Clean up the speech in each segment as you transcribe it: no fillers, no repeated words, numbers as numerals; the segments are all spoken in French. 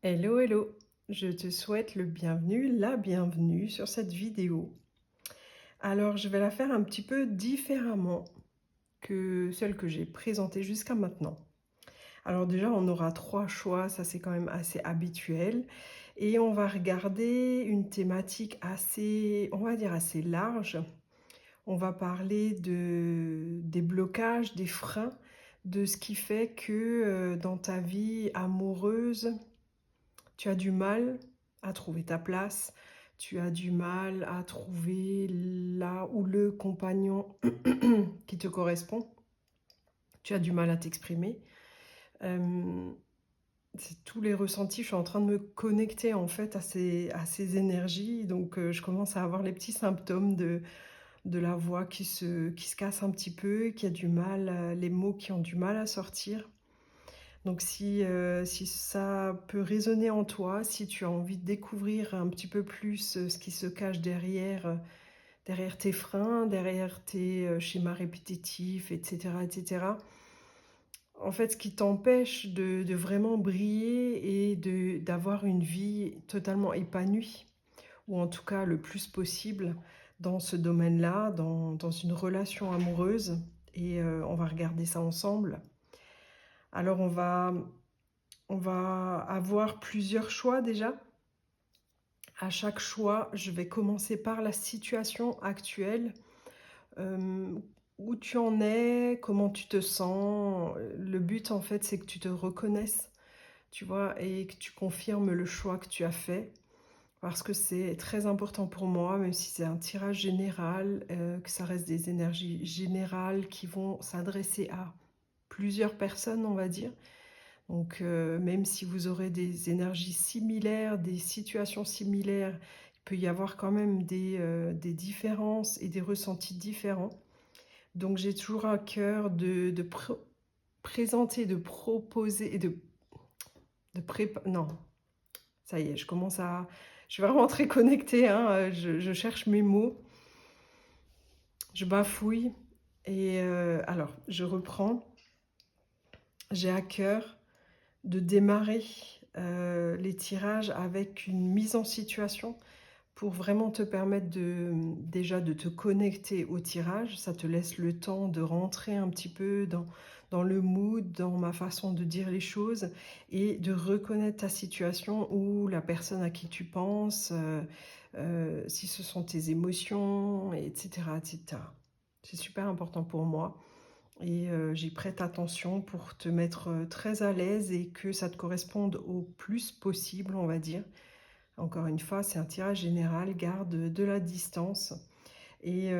Hello, hello! Je te souhaite le bienvenu, la bienvenue sur cette vidéo. Alors, je vais la faire un petit peu différemment que celle que j'ai présentée jusqu'à maintenant. Alors déjà, on aura trois choix, ça c'est quand même assez habituel. Et on va regarder une thématique assez, on va dire assez large. On va parler des blocages, des freins, de ce qui fait que dans ta vie amoureuse, tu as du mal à trouver ta place, tu as du mal à trouver là ou le compagnon qui te correspond, tu as du mal à t'exprimer. Euh, c'est tous les ressentis, je suis en train de me connecter en fait à ces énergies, donc je commence à avoir les petits symptômes de la voix qui se casse un petit peu, qui a du mal, les mots qui ont du mal à sortir. Donc si ça peut résonner en toi, si tu as envie de découvrir un petit peu plus, ce qui se cache derrière tes freins, derrière tes, schémas répétitifs et cetera. En fait, ce qui t'empêche de vraiment briller et d'avoir une vie totalement épanouie, ou en tout cas le plus possible dans ce domaine-là, dans une relation amoureuse, et on va regarder ça ensemble. Alors on va avoir plusieurs choix déjà. À chaque choix, je vais commencer par la situation actuelle, euh, où tu en es, comment tu te sens. Le but en fait, c'est que tu te reconnaisses, tu vois, et que tu confirmes le choix que tu as fait. Parce que c'est très important pour moi, même si c'est un tirage général, que ça reste des énergies générales qui vont s'adresser à plusieurs personnes, on va dire. Donc, même si vous aurez des énergies similaires, des situations similaires, il peut y avoir quand même des différences et des ressentis différents. Donc, j'ai toujours à cœur de présenter, de proposer et de préparer. Non, ça y est, je commence à... Je suis vraiment très connectée, hein, je cherche mes mots, je bafouille. Et alors, je reprends. J'ai à cœur de démarrer les tirages avec une mise en situation pour vraiment te permettre déjà de te connecter au tirage. Ça te laisse le temps de rentrer un petit peu dans le mood, dans ma façon de dire les choses, et de reconnaître ta situation ou la personne à qui tu penses, si ce sont tes émotions, etc. etc. C'est super important pour moi. Et j'y prête attention pour te mettre très à l'aise et que ça te corresponde au plus possible, on va dire. Encore une fois, c'est un tirage général, garde de la distance. Et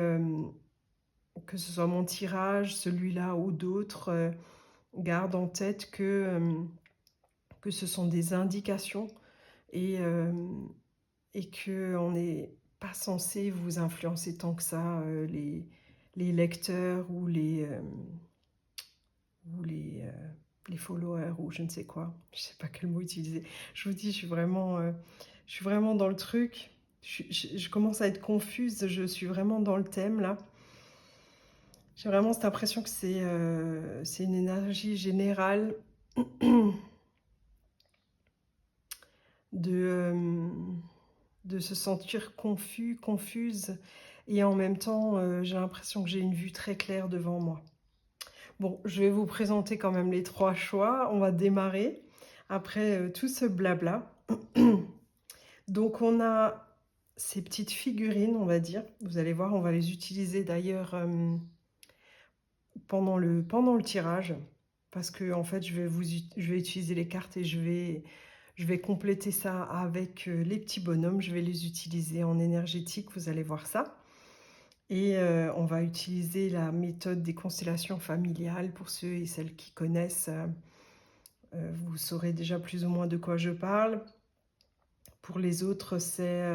que ce soit mon tirage, celui-là ou d'autres, garde en tête que ce sont des indications et qu'on n'est pas censé vous influencer tant que ça, les lecteurs ou les followers ou je ne sais quoi. Je ne sais pas quel mot utiliser. Je vous dis, je suis vraiment dans le truc. Je commence à être confuse. Je suis vraiment dans le thème là. J'ai vraiment cette impression que c'est une énergie générale de, euh, de se sentir confus, confuse. Et en même temps, j'ai l'impression que j'ai une vue très claire devant moi. Bon, je vais vous présenter quand même les trois choix. On va démarrer après tout ce blabla. Donc on a ces petites figurines, on va dire. Vous allez voir, on va les utiliser d'ailleurs pendant le tirage. Parce que en fait, je vais utiliser les cartes et je vais compléter ça avec les petits bonhommes. Je vais les utiliser en énergétique, vous allez voir ça. Et on va utiliser la méthode des constellations familiales pour ceux et celles qui connaissent. Vous saurez déjà plus ou moins de quoi je parle. Pour les autres, c'est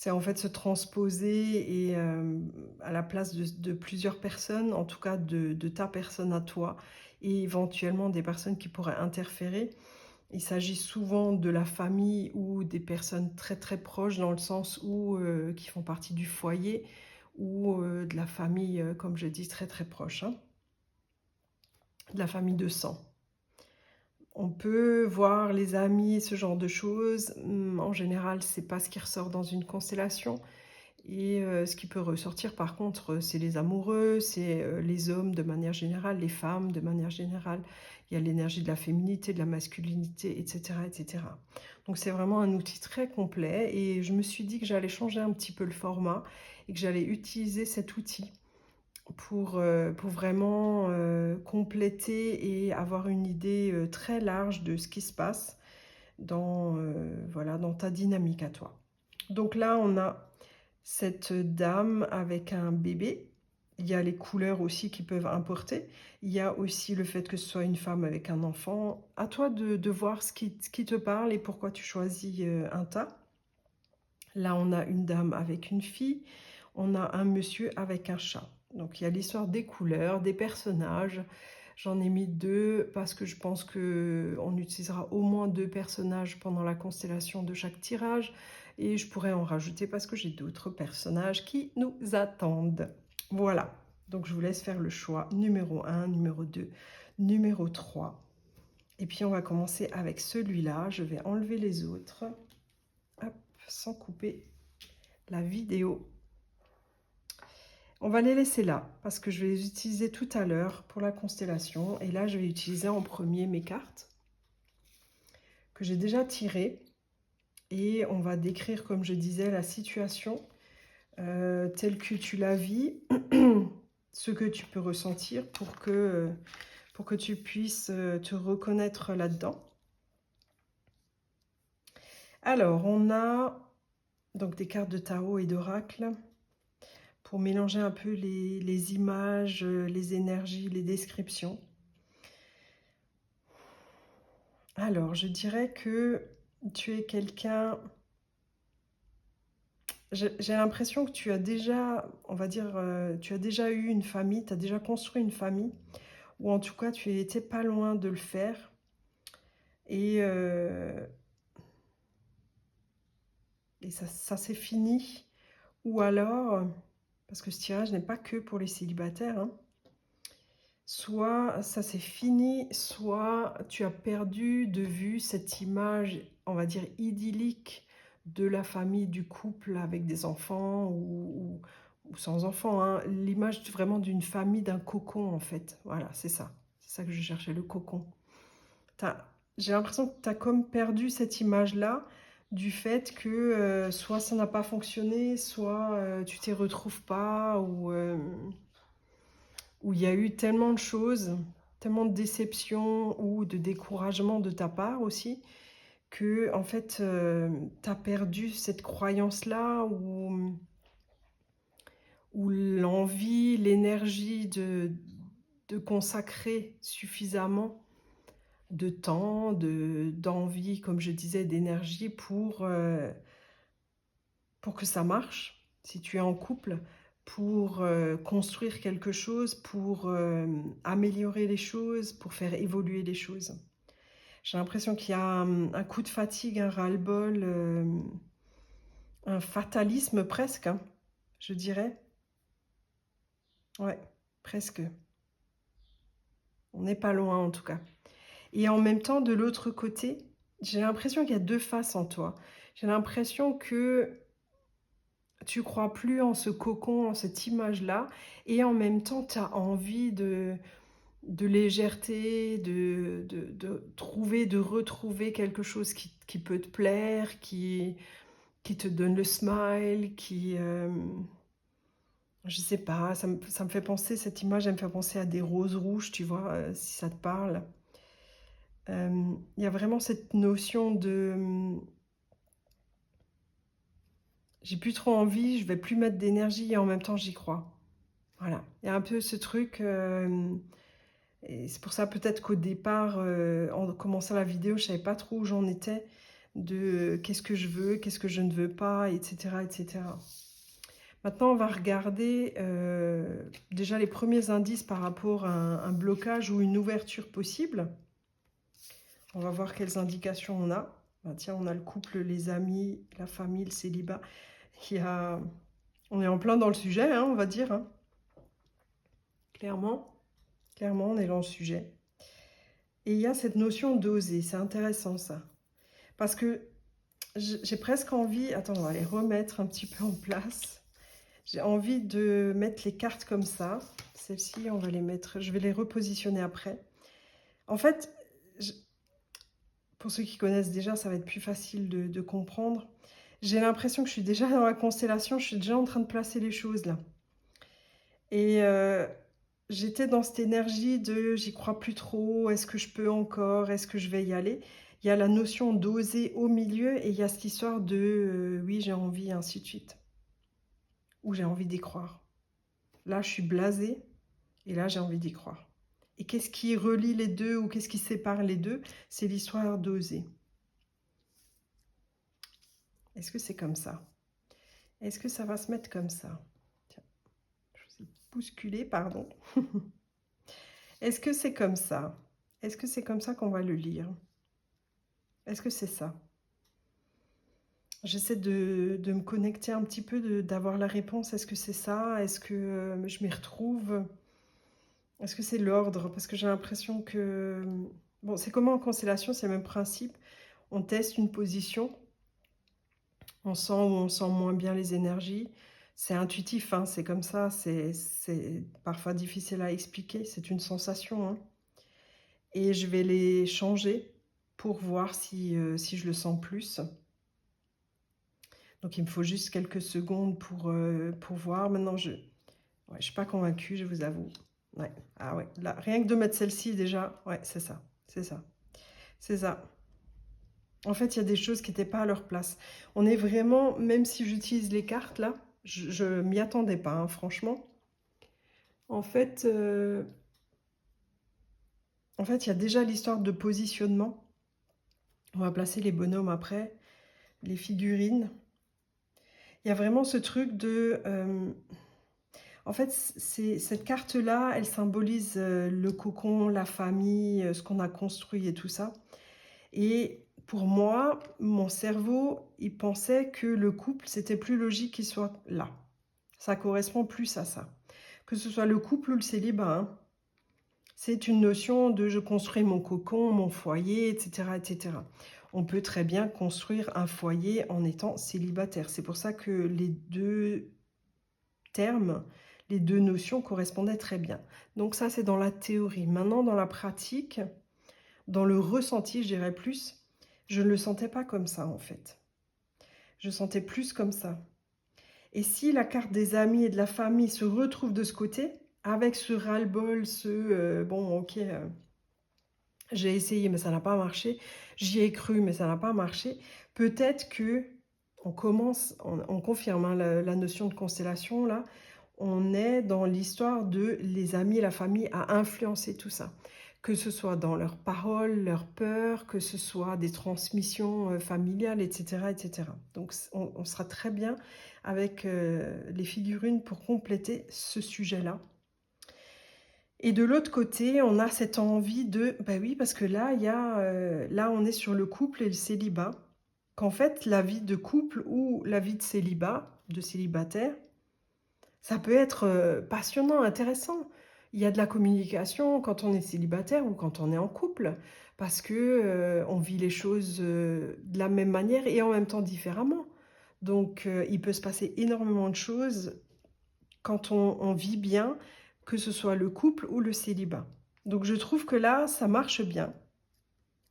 en fait se transposer et à la place de plusieurs personnes, en tout cas de ta personne à toi, et éventuellement des personnes qui pourraient interférer. Il s'agit souvent de la famille ou des personnes très très proches dans le sens où qui font partie du foyer ou de la famille, comme je dis, très très proche, hein, de la famille de sang. On peut voir les amis, ce genre de choses. En général, c'est pas ce qui ressort dans une constellation. Et ce qui peut ressortir par contre, c'est les amoureux, c'est, les hommes de manière générale, les femmes de manière générale. Il y a l'énergie de la féminité, de la masculinité, et cetera, et cetera. Donc c'est vraiment un outil très complet et je me suis dit que j'allais changer un petit peu le format et que j'allais utiliser cet outil pour vraiment, compléter et avoir une idée, très large de ce qui se passe dans, voilà, dans ta dynamique à toi. Donc là, on a cette dame avec un bébé. Il y a les couleurs aussi qui peuvent importer. Il y a aussi le fait que ce soit une femme avec un enfant. À toi de voir ce qui te parle et pourquoi tu choisis un tas. Là, on a une dame avec une fille. On a un monsieur avec un chat. Donc, il y a l'histoire des couleurs, des personnages. J'en ai mis 2 parce que je pense qu'on utilisera au moins 2 personnages pendant la constellation de chaque tirage. Et je pourrais en rajouter parce que j'ai d'autres personnages qui nous attendent. Voilà. Donc, je vous laisse faire le choix numéro 1, numéro 2, numéro 3. Et puis, on va commencer avec celui-là. Je vais enlever les autres. Hop, sans couper la vidéo. On va les laisser là, parce que je vais les utiliser tout à l'heure pour la constellation. Et là, je vais utiliser en premier mes cartes, que j'ai déjà tirées. Et on va décrire, comme je disais, la situation telle que tu la vis, ce que tu peux ressentir pour que tu puisses te reconnaître là-dedans. Alors, on a donc des cartes de tarot et d'oracle pour mélanger un peu les images, les énergies, les descriptions. Alors, je dirais que tu es quelqu'un... J'ai l'impression que tu as déjà, on va dire, tu as déjà eu une famille, tu as déjà construit une famille, ou en tout cas, tu étais pas loin de le faire. Et, ça s'est fini. Ou alors, parce que ce tirage n'est pas que pour les célibataires, hein, soit ça s'est fini, soit tu as perdu de vue cette image, on va dire, idyllique de la famille, du couple avec des enfants ou sans enfants, hein. L'image vraiment d'une famille, d'un cocon en fait. Voilà, c'est ça. C'est ça que je cherchais, le cocon. J'ai l'impression que tu as comme perdu cette image-là du fait que soit ça n'a pas fonctionné, soit tu t'y retrouves pas, ou où il y a eu tellement de choses, tellement de déceptions ou de découragement de ta part aussi, que en fait, tu as perdu cette croyance-là ou l'envie, l'énergie de consacrer suffisamment de temps, d'envie, comme je disais, d'énergie pour que ça marche, si tu es en couple, pour construire quelque chose, pour améliorer les choses, pour faire évoluer les choses. J'ai l'impression qu'il y a un coup de fatigue, un ras-le-bol, un fatalisme presque, hein, je dirais. Ouais, presque. On n'est pas loin en tout cas. Et en même temps, de l'autre côté, j'ai l'impression qu'il y a 2 faces en toi. J'ai l'impression que tu crois plus en ce cocon, en cette image-là, et en même temps, tu as envie de légèreté, de trouver, de retrouver quelque chose qui peut te plaire, qui te donne le smile, je sais pas, ça me fait penser, cette image, elle me fait penser à des roses rouges, tu vois, si ça te parle. Il y a vraiment cette notion de j'ai plus trop envie, je vais plus mettre d'énergie et en même temps j'y crois. Voilà, il y a un peu ce truc, et c'est pour ça peut-être qu'au départ, en commençant la vidéo, je savais pas trop où j'en étais, de qu'est-ce que je veux, qu'est-ce que je ne veux pas, et cetera, et cetera. Maintenant, on va regarder déjà les premiers indices par rapport à un blocage ou une ouverture possible. On va voir quelles indications on a. Ben, tiens, on a le couple, les amis, la famille, le célibat. On est en plein dans le sujet, hein, on va dire, hein. Clairement, on est dans le sujet. Et il y a cette notion d'oser, c'est intéressant ça. Parce que j'ai presque envie, attends, on va les remettre un petit peu en place. J'ai envie de mettre les cartes comme ça. Celles-ci, on va les mettre, je vais les repositionner après. En fait, je- pour ceux qui connaissent déjà, ça va être plus facile de comprendre. J'ai l'impression que je suis déjà dans la constellation, je suis déjà en train de placer les choses là. Et j'étais dans cette énergie de j'y crois plus trop, est-ce que je peux encore, est-ce que je vais y aller? Il y a la notion d'oser au milieu et il y a cette histoire de oui, j'ai envie, ainsi de suite. Ou j'ai envie d'y croire. Là, je suis blasée et là, j'ai envie d'y croire. Et qu'est-ce qui relie les deux ou qu'est-ce qui sépare les deux? C'est l'histoire d'oser. Est-ce que c'est comme ça? Est-ce que ça va se mettre comme ça? Tiens, je vous ai bousculé, pardon. Est-ce que c'est comme ça? Est-ce que c'est comme ça qu'on va le lire? Est-ce que c'est ça? J'essaie de me connecter un petit peu, d'avoir la réponse. Est-ce que c'est ça? Est-ce que je m'y retrouve? Est-ce que c'est l'ordre? Parce que j'ai l'impression que... Bon, c'est comment en constellation, c'est le même principe. On teste une position, on sent ou on sent moins bien les énergies. C'est intuitif, hein, c'est comme ça, c'est parfois difficile à expliquer, c'est une sensation, hein. Et je vais les changer pour voir si je le sens plus. Donc il me faut juste quelques secondes pour voir. Maintenant, je suis pas convaincue, je vous avoue. Ouais. Ah ouais, là, rien que de mettre celle-ci déjà, ouais, c'est ça, c'est ça, c'est ça. En fait, il y a des choses qui n'étaient pas à leur place. On est vraiment, même si j'utilise les cartes là, je m'y attendais pas, hein, franchement. En fait, euh, en fait, il y a déjà l'histoire de positionnement. On va placer les bonhommes après, les figurines. Il y a vraiment ce truc de... en fait, cette carte-là, elle symbolise le cocon, la famille, ce qu'on a construit et tout ça. Et pour moi, mon cerveau, il pensait que le couple, c'était plus logique qu'il soit là. Ça correspond plus à ça. Que ce soit le couple ou le célibat, hein. C'est une notion de je construis mon cocon, mon foyer, etc., etc. On peut très bien construire un foyer en étant célibataire. C'est pour ça que les deux termes, les deux notions correspondaient très bien. Donc ça, c'est dans la théorie. Maintenant, dans la pratique, dans le ressenti, je dirais plus, je ne le sentais pas comme ça, en fait. Je sentais plus comme ça. Et si la carte des amis et de la famille se retrouve de ce côté, avec ce ras-le-bol, bon, ok, j'ai essayé, mais ça n'a pas marché. J'y ai cru, mais ça n'a pas marché. Peut-être que on confirme hein, la notion de constellation, là. On est dans l'histoire de les amis et la famille à influencer tout ça. Que ce soit dans leurs paroles, leurs peurs, que ce soit des transmissions familiales, etc., etc. Donc, on sera très bien avec les figurines pour compléter ce sujet-là. Et de l'autre côté, on a cette envie de... Bah oui, parce que là, là, on est sur le couple et le célibat. Qu'en fait, la vie de couple ou la vie de célibat, de célibataire, ça peut être passionnant, intéressant. Il y a de la communication quand on est célibataire ou quand on est en couple, parce que on vit les choses de la même manière et en même temps différemment. Donc, il peut se passer énormément de choses quand on vit bien, que ce soit le couple ou le célibat. Donc je trouve que là, ça marche bien.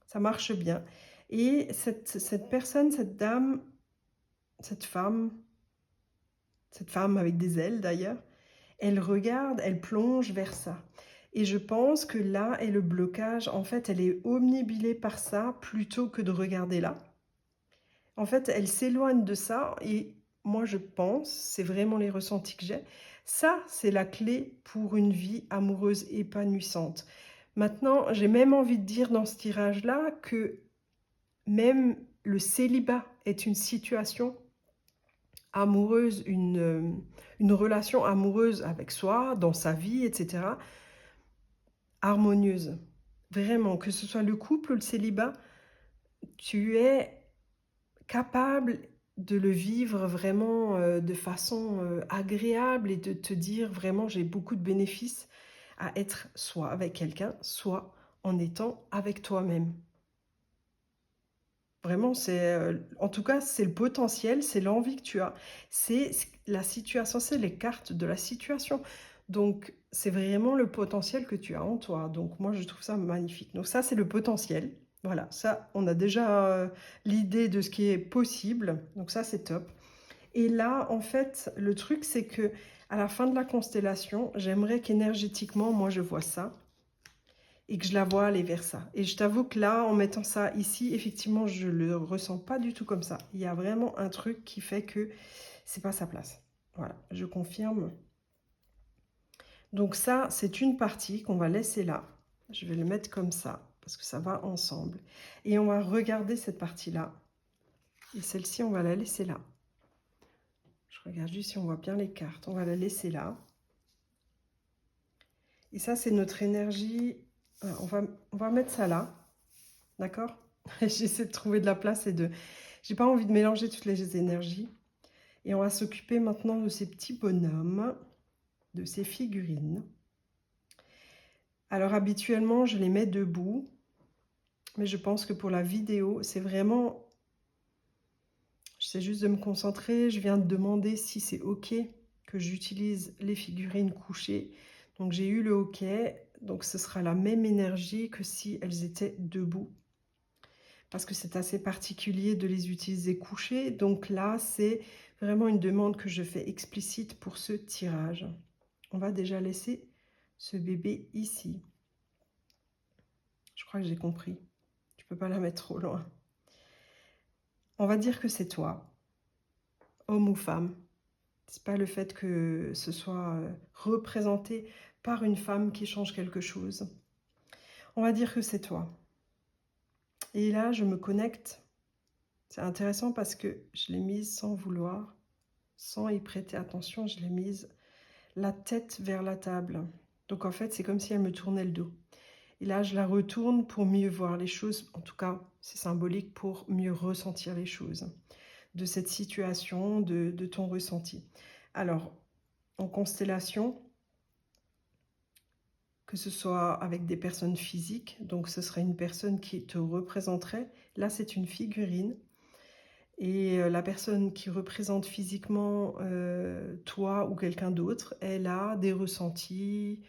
Ça marche bien. Et cette personne, cette dame, cette femme avec des ailes d'ailleurs, elle regarde, elle plonge vers ça. Et je pense que là est le blocage. En fait, elle est omnibilée par ça plutôt que de regarder là. En fait, elle s'éloigne de ça et moi je pense, c'est vraiment les ressentis que j'ai, ça c'est la clé pour une vie amoureuse épanouissante. Maintenant, j'ai même envie de dire dans ce tirage-là que même le célibat est une situation amoureuse, une relation amoureuse avec soi, dans sa vie, etc., harmonieuse. Vraiment, que ce soit le couple ou le célibat, tu es capable de le vivre vraiment de façon agréable et de te dire vraiment j'ai beaucoup de bénéfices à être soit avec quelqu'un, soit en étant avec toi-même. Vraiment, c'est, en tout cas, c'est le potentiel, c'est l'envie que tu as. C'est la situation, c'est les cartes de la situation. Donc, c'est vraiment le potentiel que tu as en toi. Donc, moi, je trouve ça magnifique. Donc, ça, c'est le potentiel. Voilà, ça, on a déjà l'idée de ce qui est possible. Donc, ça, c'est top. Et là, en fait, le truc, c'est que à la fin de la constellation, j'aimerais qu'énergétiquement, moi, je vois ça et que je la vois aller vers ça. Et je t'avoue que là, en mettant ça ici, effectivement, je le ressens pas du tout comme ça. Il y a vraiment un truc qui fait que c'est pas sa place. Voilà, je confirme. Donc ça, c'est une partie qu'on va laisser là. Je vais le mettre comme ça, parce que ça va ensemble. Et on va regarder cette partie-là. Et celle-ci, on va la laisser là. Je regarde juste si on voit bien les cartes. On va la laisser là. Et ça, c'est notre énergie. On va mettre ça là. D'accord? J'essaie de trouver de la place et de... J'ai pas envie de mélanger toutes les énergies. Et on va s'occuper maintenant de ces petits bonhommes, de ces figurines. Alors habituellement, je les mets debout. Mais je pense que pour la vidéo, c'est vraiment... J'essaie juste de me concentrer. Je viens de demander si c'est OK que j'utilise les figurines couchées. Donc j'ai eu le OK. Donc ce sera la même énergie que si elles étaient debout. Parce que c'est assez particulier de les utiliser couchées. Donc là, c'est vraiment une demande que je fais explicite pour ce tirage. On va déjà laisser ce bébé ici. Je crois que j'ai compris. Tu peux pas la mettre trop loin. On va dire que c'est toi, homme ou femme. C'est pas le fait que ce soit représenté par une femme qui change quelque chose. On va dire que c'est toi. Et là, je me connecte. C'est intéressant parce que je l'ai mise sans vouloir, sans y prêter attention. Je l'ai mise la tête vers la table. Donc en fait, c'est comme si elle me tournait le dos. Et là, je la retourne pour mieux voir les choses. En tout cas, c'est symbolique pour mieux ressentir les choses de cette situation, de ton ressenti. Alors, en constellation, que ce soit avec des personnes physiques, donc ce serait une personne qui te représenterait. Là, c'est une figurine. Et la personne qui représente physiquement toi ou quelqu'un d'autre, elle a des ressentis,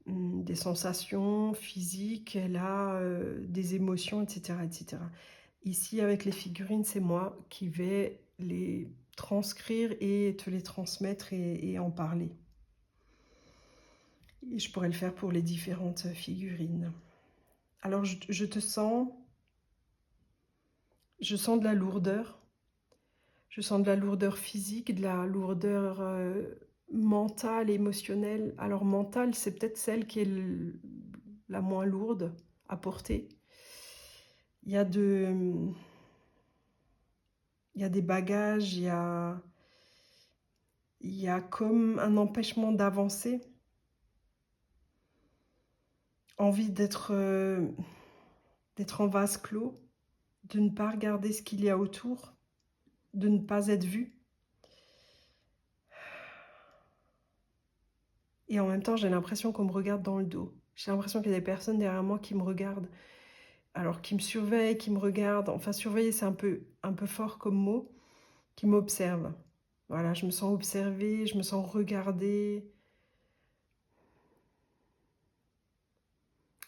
des sensations physiques, elle a des émotions, etc., etc. Ici, avec les figurines, c'est moi qui vais les transcrire et te les transmettre et en parler. Et je pourrais le faire pour les différentes figurines. Alors, je te sens... Je sens de la lourdeur. Je sens de la lourdeur physique, de la lourdeur mentale, émotionnelle. Alors, mentale, c'est peut-être celle qui est la moins lourde à porter. Il y a il y a des bagages, il y a comme un empêchement d'avancer. Envie d'être en vase clos, de ne pas regarder ce qu'il y a autour, de ne pas être vu. Et en même temps, j'ai l'impression qu'on me regarde dans le dos. J'ai l'impression qu'il y a des personnes derrière moi qui me regardent. Alors, qui me surveillent, qui me regardent. Enfin, surveiller, c'est un peu fort comme mot. Qui m'observent. Voilà, je me sens observée, je me sens regardée.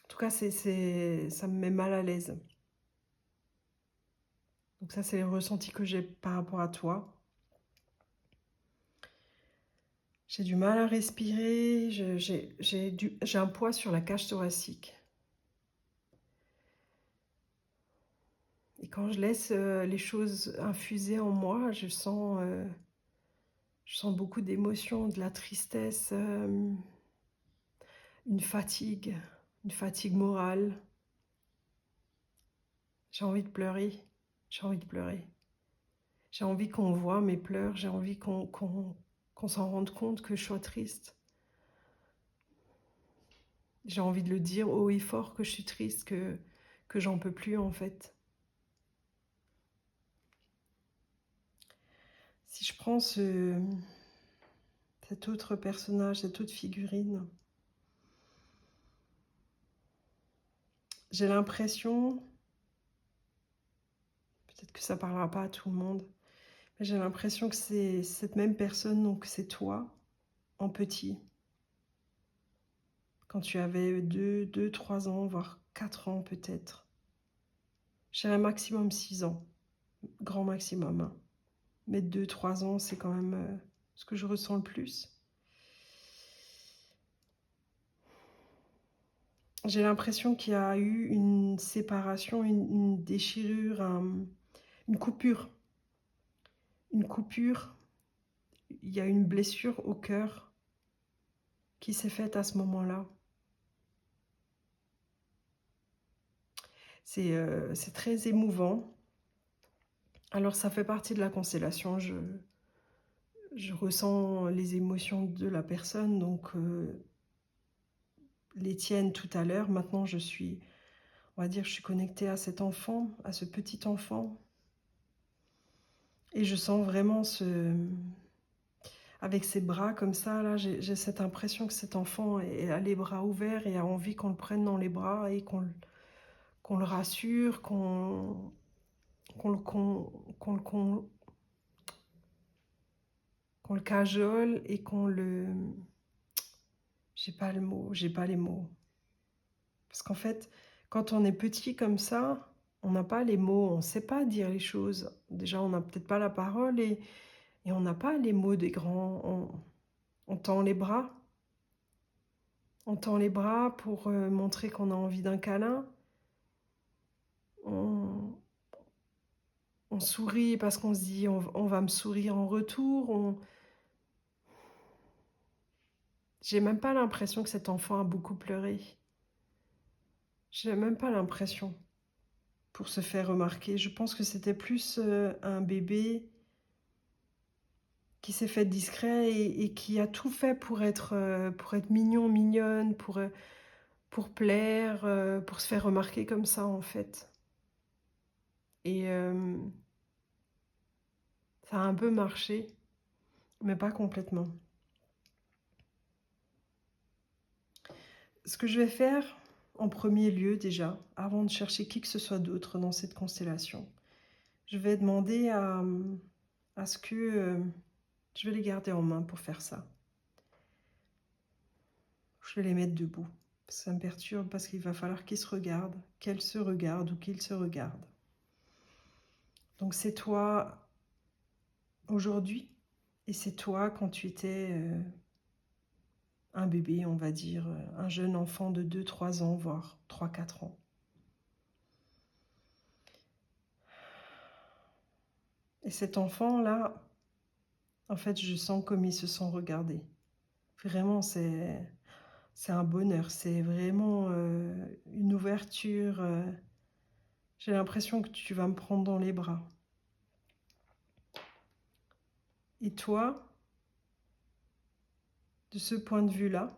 En tout cas, ça me met mal à l'aise. Donc ça, c'est les ressentis que j'ai par rapport à toi. J'ai du mal à respirer, j'ai un poids sur la cage thoracique. Et quand je laisse les choses infuser en moi, je sens beaucoup d'émotions, de la tristesse, une fatigue morale. J'ai envie de pleurer, j'ai envie de pleurer. J'ai envie qu'on voit mes pleurs, j'ai envie qu'on s'en rende compte que je sois triste. J'ai envie de le dire haut et fort que je suis triste, que j'en peux plus en fait. Si je prends cet autre personnage, cette autre figurine, J'ai l'impression, peut-être que ça parlera pas à tout le monde, mais j'ai l'impression que c'est cette même personne, donc c'est toi, en petit, quand tu avais 3 ans, voire 4 ans peut-être. Je dirais maximum 6 ans, grand maximum, hein. Mais 2 3 ans, c'est quand même, ce que je ressens le plus. J'ai l'impression qu'il y a eu une séparation, une déchirure, une coupure. Une coupure, il y a une blessure au cœur qui s'est faite à ce moment-là. C'est très émouvant. Alors ça fait partie de la constellation, je ressens les émotions de la personne, donc les tiennes tout à l'heure. Maintenant on va dire, je suis connectée à cet enfant, à ce petit enfant, et je sens vraiment avec ses bras comme ça, là, j'ai cette impression que cet enfant a les bras ouverts et a envie qu'on le prenne dans les bras et qu'on le rassure, qu'on le qu'on le cajole et qu'on le... J'ai pas le mot, j'ai pas les mots. Parce qu'en fait, quand on est petit comme ça, on n'a pas les mots, on ne sait pas dire les choses. Déjà, on n'a peut-être pas la parole et on n'a pas les mots des grands. On tend les bras. On tend les bras pour montrer qu'on a envie d'un câlin. On, on sourit parce qu'on se dit on va me sourire en retour. J'ai même pas l'impression que cet enfant a beaucoup pleuré. J'ai même pas l'impression pour se faire remarquer. Je pense que c'était plus un bébé qui s'est fait discret et qui a tout fait pour être mignon, mignonne, pour plaire, pour se faire remarquer comme ça en fait. Et ça a un peu marché, mais pas complètement. Ce que je vais faire en premier lieu déjà, avant de chercher qui que ce soit d'autre dans cette constellation, je vais demander à ce que... je vais les garder en main pour faire ça. Je vais les mettre debout. Ça me perturbe parce qu'il va falloir qu'ils se regardent, qu'elles se regardent ou qu'ils se regardent. Donc c'est toi aujourd'hui et c'est toi quand tu étais un bébé, on va dire, un jeune enfant de 2 3 ans, voire 3 4 ans. Et cet enfant-là, en fait, je sens comme il se sent regardé. Vraiment, c'est un bonheur, c'est vraiment une ouverture. J'ai l'impression que tu vas me prendre dans les bras. Et toi, de ce point de vue-là,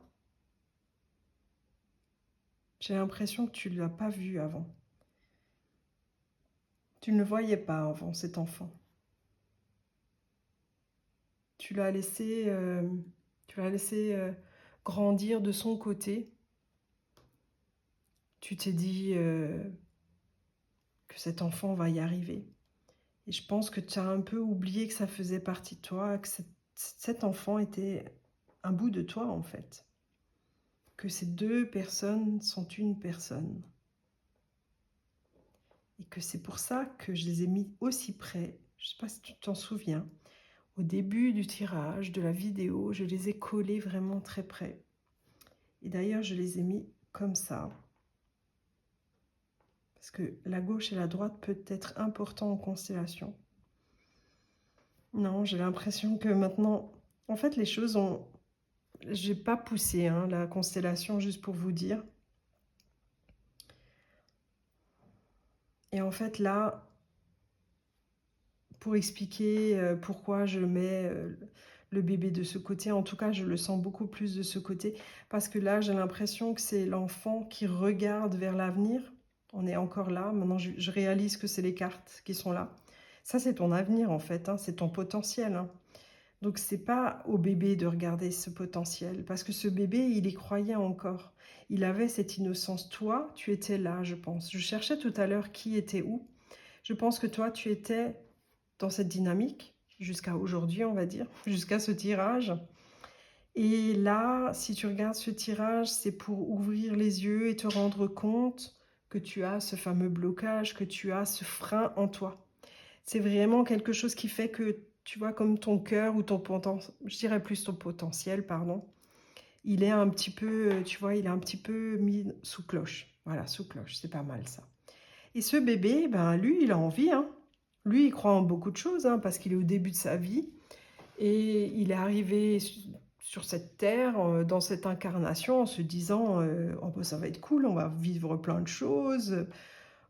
j'ai l'impression que tu ne l'as pas vu avant. Tu ne le voyais pas avant, cet enfant. Tu l'as laissé, grandir de son côté. Tu t'es dit que cet enfant va y arriver. Et je pense que tu as un peu oublié que ça faisait partie de toi, que cet enfant était un bout de toi en fait. Que ces deux personnes sont une personne. Et que c'est pour ça que je les ai mis aussi près. Je ne sais pas si tu t'en souviens. Au début du tirage de la vidéo, je les ai collés vraiment très près. Et d'ailleurs, je les ai mis comme ça. Parce que la gauche et la droite peut être important en constellation. Non, j'ai l'impression que maintenant... En fait, les choses ont... J'ai pas poussé hein, la constellation, juste pour vous dire. Et en fait, là, pour expliquer pourquoi je mets le bébé de ce côté, en tout cas, je le sens beaucoup plus de ce côté, parce que là, j'ai l'impression que c'est l'enfant qui regarde vers l'avenir. On est encore là. Maintenant, je réalise que c'est les cartes qui sont là. Ça, c'est ton avenir, en fait. Hein, c'est ton potentiel. Hein. Donc c'est pas au bébé de regarder ce potentiel, parce que ce bébé, il y croyait encore. Il avait cette innocence. Toi, tu étais là, je pense. Je cherchais tout à l'heure qui était où. Je pense que toi, tu étais dans cette dynamique, jusqu'à aujourd'hui, on va dire, jusqu'à ce tirage. Et là, si tu regardes ce tirage, c'est pour ouvrir les yeux et te rendre compte que tu as ce fameux blocage, que tu as ce frein en toi. C'est vraiment quelque chose qui fait que, tu vois, comme ton cœur ou ton potentiel, je dirais plus ton potentiel, pardon, il est un petit peu, tu vois, il est un petit peu mis sous cloche. Voilà, sous cloche, c'est pas mal ça. Et ce bébé, ben lui, il a envie, hein. Lui, il croit en beaucoup de choses, hein, parce qu'il est au début de sa vie. Et il est arrivé sur cette terre, dans cette incarnation, en se disant oh, bah, ça va être cool, on va vivre plein de choses,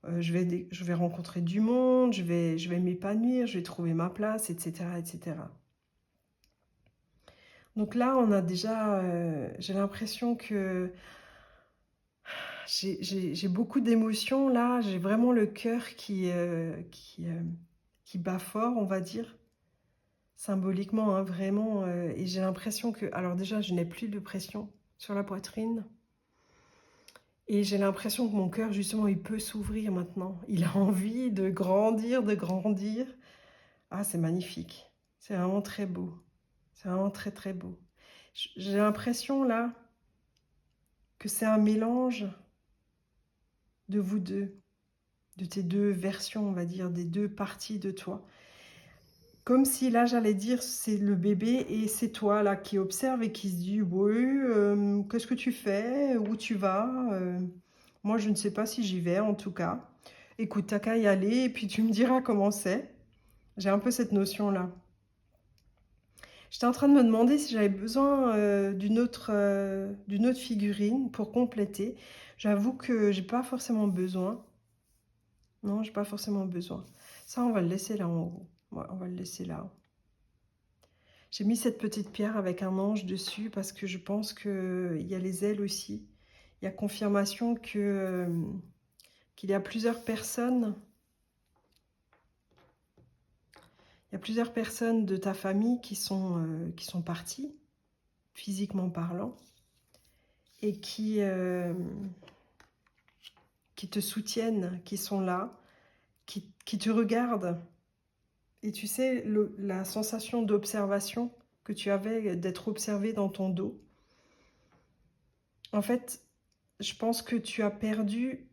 je vais rencontrer du monde, je vais m'épanouir, je vais trouver ma place, etc. etc. Donc là, on a déjà, j'ai l'impression que j'ai beaucoup d'émotions là, j'ai vraiment le cœur qui bat fort, on va dire. Symboliquement, hein, vraiment, et j'ai l'impression que alors déjà, je n'ai plus de pression sur la poitrine et j'ai l'impression que mon cœur, justement, il peut s'ouvrir maintenant. Il a envie de grandir, de grandir. Ah, c'est magnifique. C'est vraiment très beau. C'est vraiment très, très beau. J'ai l'impression, là, que c'est un mélange de vous deux, de tes deux versions, on va dire, des deux parties de toi. Comme si là, j'allais dire, c'est le bébé et c'est toi là qui observe et qui se dit, oui, qu'est-ce que tu fais? Où tu vas? Moi, je ne sais pas si j'y vais, en tout cas. Écoute, t'as qu'à y aller et puis tu me diras comment c'est. J'ai un peu cette notion-là. J'étais en train de me demander si j'avais besoin d'une autre figurine pour compléter. J'avoue que j'ai pas forcément besoin. Non, j'ai pas forcément besoin. Ça, on va le laisser là en haut. Ouais, on va le laisser là. J'ai mis cette petite pierre avec un ange dessus parce que je pense qu'il y a les ailes aussi. Il y a confirmation qu'il y a plusieurs personnes. Il y a plusieurs personnes de ta famille qui sont parties, physiquement parlant, et qui te soutiennent, qui sont là, qui te regardent. Et tu sais, la sensation d'observation que tu avais, d'être observé dans ton dos, en fait, je pense que tu as perdu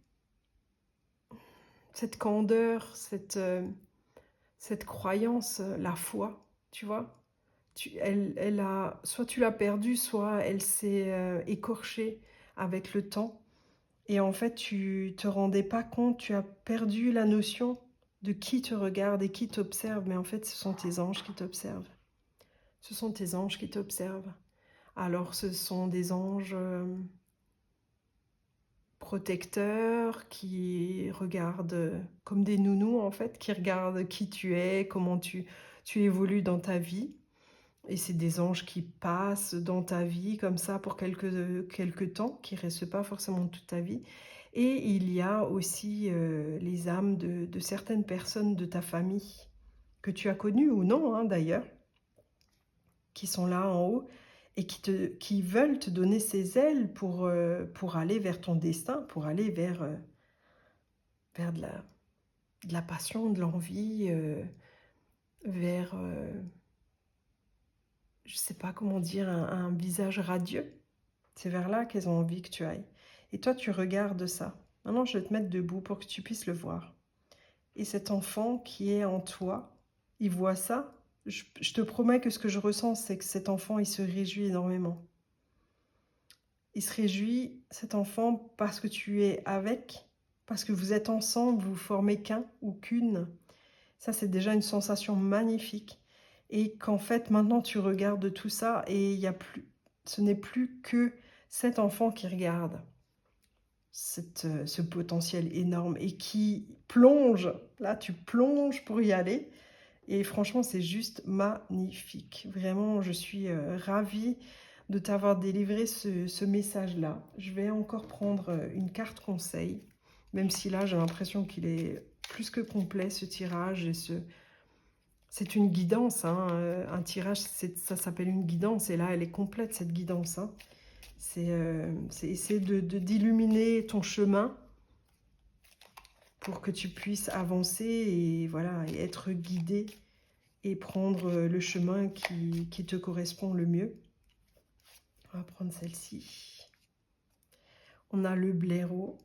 cette candeur, cette croyance, la foi, tu vois. Soit tu l'as perdue, soit elle s'est écorchée avec le temps. Et en fait, tu te rendais pas compte, tu as perdu la notion de qui te regarde et qui t'observe. Mais en fait, ce sont tes anges qui t'observent. Ce sont tes anges qui t'observent. Alors, ce sont des anges protecteurs qui regardent comme des nounous, en fait, qui regardent qui tu es, comment tu évolues dans ta vie. Et c'est des anges qui passent dans ta vie comme ça pour quelques temps, qui ne restent pas forcément toute ta vie. Et il y a aussi les âmes de certaines personnes de ta famille, que tu as connues ou non, hein, d'ailleurs, qui sont là en haut et qui veulent te donner ces ailes pour aller vers ton destin, pour aller vers de la passion, de l'envie, vers, je ne sais pas comment dire, un visage radieux. C'est vers là qu'elles ont envie que tu ailles. Et toi, tu regardes ça. Maintenant, je vais te mettre debout pour que tu puisses le voir. Et cet enfant qui est en toi, il voit ça. Je te promets que ce que je ressens, c'est que cet enfant, il se réjouit énormément. Il se réjouit, cet enfant, parce que tu es avec, parce que vous êtes ensemble, vous formez qu'un ou qu'une. Ça, c'est déjà une sensation magnifique. Et qu'en fait, maintenant, tu regardes tout ça et il y a plus, ce n'est plus que cet enfant qui regarde ce potentiel énorme et qui plonge. Là, tu plonges pour y aller. Et franchement, c'est juste magnifique. Vraiment, je suis ravie de t'avoir délivré ce message-là. Je vais encore prendre une carte conseil, même si là, j'ai l'impression qu'il est plus que complet, ce tirage et C'est une guidance, hein, un tirage, ça s'appelle une guidance et là, elle est complète cette guidance, hein. C'est essayer d'illuminer ton chemin pour que tu puisses avancer et voilà, et être guidé et prendre le chemin qui te correspond le mieux. On va prendre celle-ci. On a le blaireau.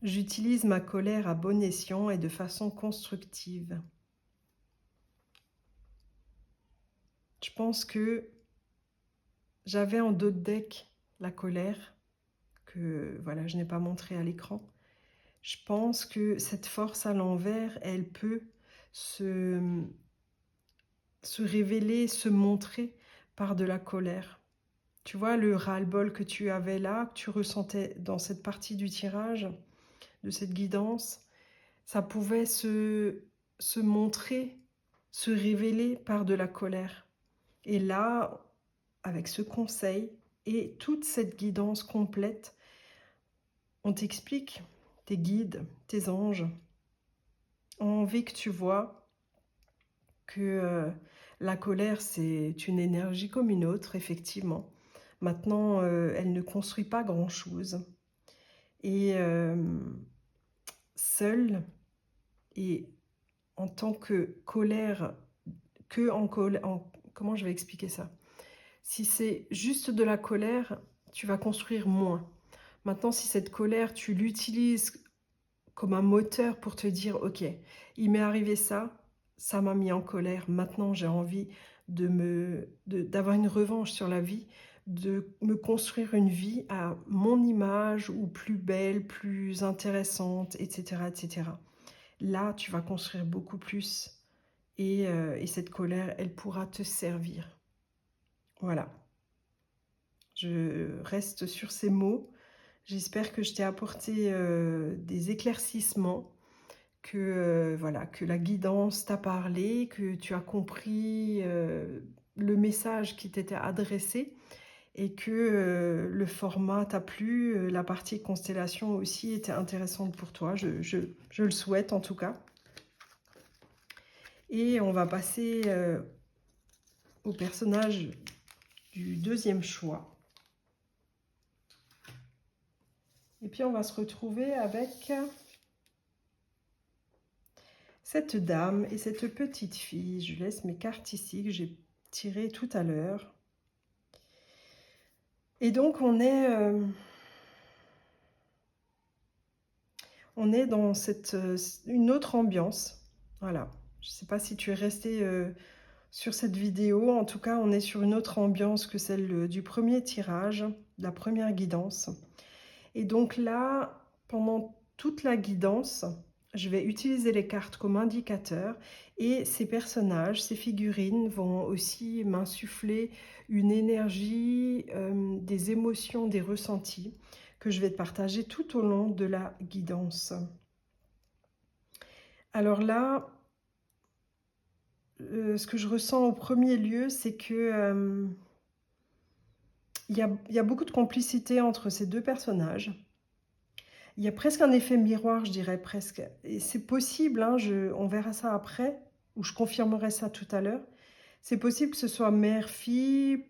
J'utilise ma colère à bon escient et de façon constructive. Je pense que j'avais en dos de deck la colère, que voilà, je n'ai pas montré à l'écran. Je pense que cette force à l'envers, elle peut se révéler, se montrer par de la colère. Tu vois, le ras-le-bol que tu avais là, que tu ressentais dans cette partie du tirage, de cette guidance, ça pouvait se montrer, se révéler par de la colère. Et là, avec ce conseil et toute cette guidance complète, on t'explique, tes guides, tes anges, ont envie que tu vois que la colère, c'est une énergie comme une autre, effectivement. Maintenant, elle ne construit pas grand-chose. Et seule, et en tant que colère, comment je vais expliquer ça? Si c'est juste de la colère, tu vas construire moins. Maintenant, si cette colère, tu l'utilises comme un moteur pour te dire, ok, il m'est arrivé ça, ça m'a mis en colère, maintenant j'ai envie d'avoir une revanche sur la vie, de me construire une vie à mon image, ou plus belle, plus intéressante, etc., etc. Là, tu vas construire beaucoup plus et cette colère, elle pourra te servir. Voilà, je reste sur ces mots. J'espère que je t'ai apporté des éclaircissements, que, voilà, que la guidance t'a parlé, que tu as compris le message qui t'était adressé et que le format t'a plu, la partie constellation aussi était intéressante pour toi. Je le souhaite en tout cas. Et on va passer au personnage du deuxième choix. Et puis on va se retrouver avec cette dame et cette petite fille. Je laisse mes cartes ici que j'ai tirées tout à l'heure. Et donc on est dans une autre ambiance. Voilà. Je ne sais pas si tu es resté sur cette vidéo. En tout cas, on est sur une autre ambiance que celle du premier tirage, de la première guidance. Et donc là, pendant toute la guidance, je vais utiliser les cartes comme indicateur et ces personnages, ces figurines vont aussi m'insuffler une énergie, des émotions, des ressentis que je vais te partager tout au long de la guidance. Alors là, ce que je ressens au premier lieu, c'est que il y a beaucoup de complicité entre ces deux personnages. Il y a presque un effet miroir, je dirais presque. Et c'est possible, hein, on verra ça après, ou je confirmerai ça tout à l'heure. C'est possible que ce soit mère-fille,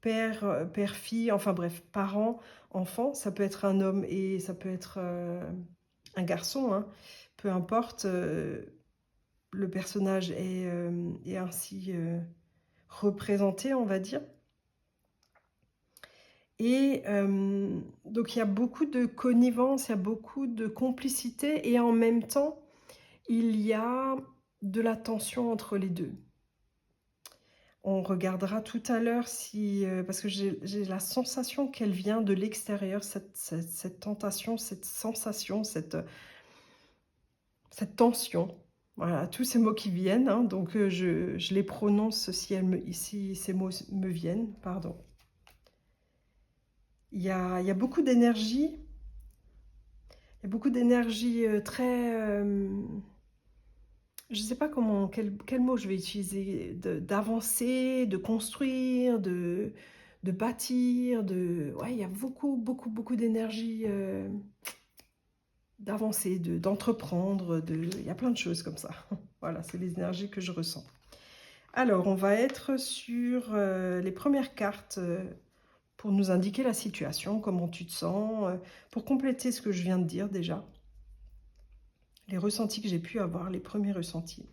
père-fille, enfin bref, parent-enfant. Ça peut être un homme et ça peut être un garçon, hein. Peu importe, le personnage est ainsi représenté, on va dire. Et donc il y a beaucoup de connivence, il y a beaucoup de complicité et en même temps, il y a de la tension entre les deux. On regardera tout à l'heure si, parce que j'ai la sensation qu'elle vient de l'extérieur, cette tentation, cette sensation, cette tension. Voilà, tous ces mots qui viennent, hein, donc je les prononce si ces mots me viennent, pardon. Il y a beaucoup d'énergie. Il y a beaucoup d'énergie très... je ne sais pas quel mot je vais utiliser. D'avancer, de construire, de bâtir. Ouais, il y a beaucoup d'énergie d'avancer, d'entreprendre, il y a plein de choses comme ça. Voilà, c'est les énergies que je ressens. Alors, on va être sur les premières cartes pour nous indiquer la situation, comment tu te sens, pour compléter ce que je viens de dire déjà. Les ressentis que j'ai pu avoir, les premiers ressentis.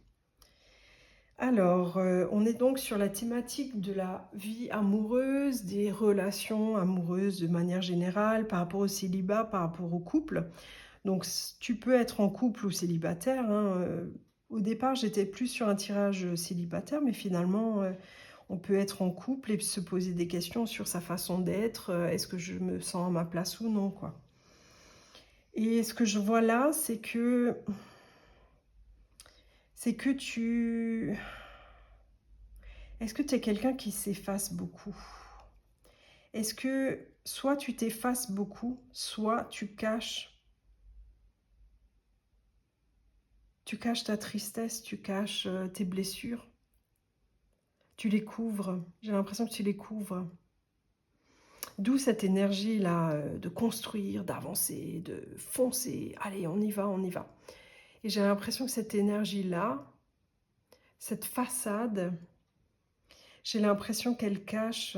Alors, on est donc sur la thématique de la vie amoureuse, des relations amoureuses de manière générale, par rapport au célibat, par rapport au couple. Donc, tu peux être en couple ou célibataire, hein, au départ, j'étais plus sur un tirage célibataire, mais finalement, on peut être en couple et se poser des questions sur sa façon d'être. Est-ce que je me sens à ma place ou non, quoi. Et ce que je vois là, c'est que tu... Est-ce que tu es quelqu'un qui s'efface beaucoup? Est-ce que soit tu t'effaces beaucoup, soit tu caches ta tristesse, tu caches tes blessures, tu les couvres. J'ai l'impression que tu les couvres. D'où cette énergie-là de construire, d'avancer, de foncer. Allez, on y va, on y va. Et j'ai l'impression que cette énergie-là, cette façade, j'ai l'impression qu'elle cache...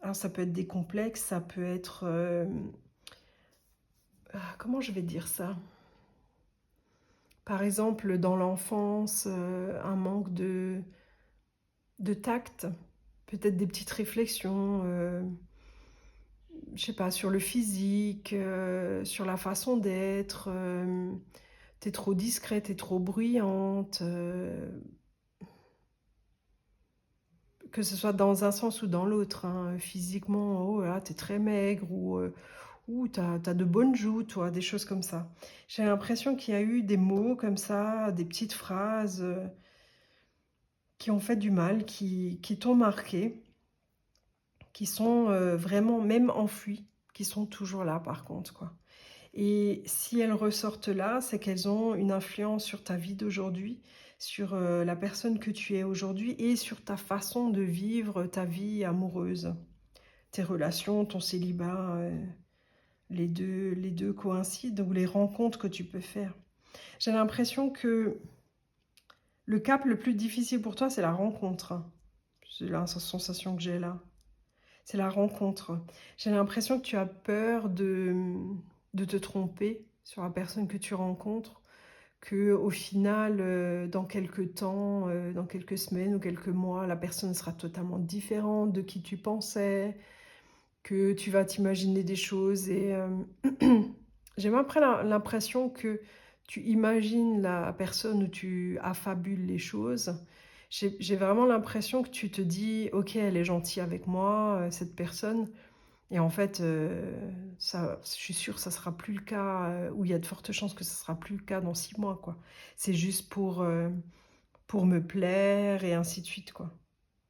Alors ça peut être des complexes, ça peut être... comment je vais dire ça? Par exemple, dans l'enfance, un manque de tact, peut-être des petites réflexions, je sais pas, sur le physique, sur la façon d'être, t'es trop discrète, t'es trop bruyante, que ce soit dans un sens ou dans l'autre, hein, physiquement, oh là, t'es très maigre, ou t'as de bonnes joues, toi, des choses comme ça. J'ai l'impression qu'il y a eu des mots comme ça, des petites phrases qui ont fait du mal, qui t'ont marqué, qui sont vraiment même enfouies, qui sont toujours là par contre, quoi. Et si elles ressortent là, c'est qu'elles ont une influence sur ta vie d'aujourd'hui, sur la personne que tu es aujourd'hui et sur ta façon de vivre ta vie amoureuse, tes relations, ton célibat, les deux coïncident, ou les rencontres que tu peux faire. J'ai l'impression que le cap le plus difficile pour toi, c'est la rencontre. C'est la sensation que j'ai là. C'est la rencontre. J'ai l'impression que tu as peur de te tromper sur la personne que tu rencontres, que au final, dans quelques temps, dans quelques semaines ou quelques mois, la personne sera totalement différente de qui tu pensais, que tu vas t'imaginer des choses et j'ai même après l'impression que tu imagines la personne où tu affabules les choses. J'ai vraiment l'impression que tu te dis: «OK, elle est gentille avec moi, cette personne», et en fait, ça, je suis sûre que ça sera plus le cas, ou il y a de fortes chances que ça sera plus le cas dans 6 mois, quoi. C'est juste pour me plaire et ainsi de suite, quoi.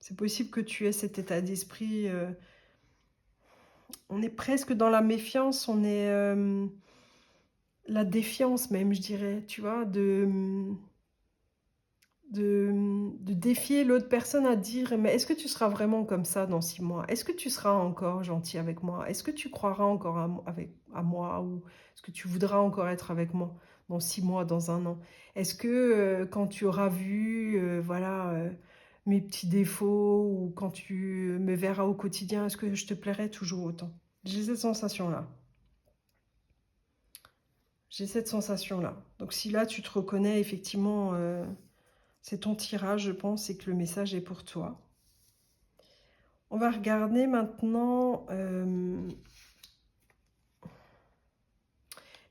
C'est possible que tu aies cet état d'esprit, on est presque dans la méfiance, on est, la défiance même, je dirais, tu vois? De défier l'autre personne à dire: «Mais est-ce que tu seras vraiment comme ça dans 6 mois? Est-ce que tu seras encore gentil avec moi? Est-ce que tu croiras encore à moi? Ou est-ce que tu voudras encore être avec moi dans 6 mois, dans 1 an? Est-ce que, quand tu auras vu, voilà, mes petits défauts, ou quand tu me verras au quotidien, est-ce que je te plairai toujours autant?» J'ai cette sensation-là. J'ai cette sensation-là. Donc si là, tu te reconnais effectivement, c'est ton tirage, je pense, et que le message est pour toi. On va regarder maintenant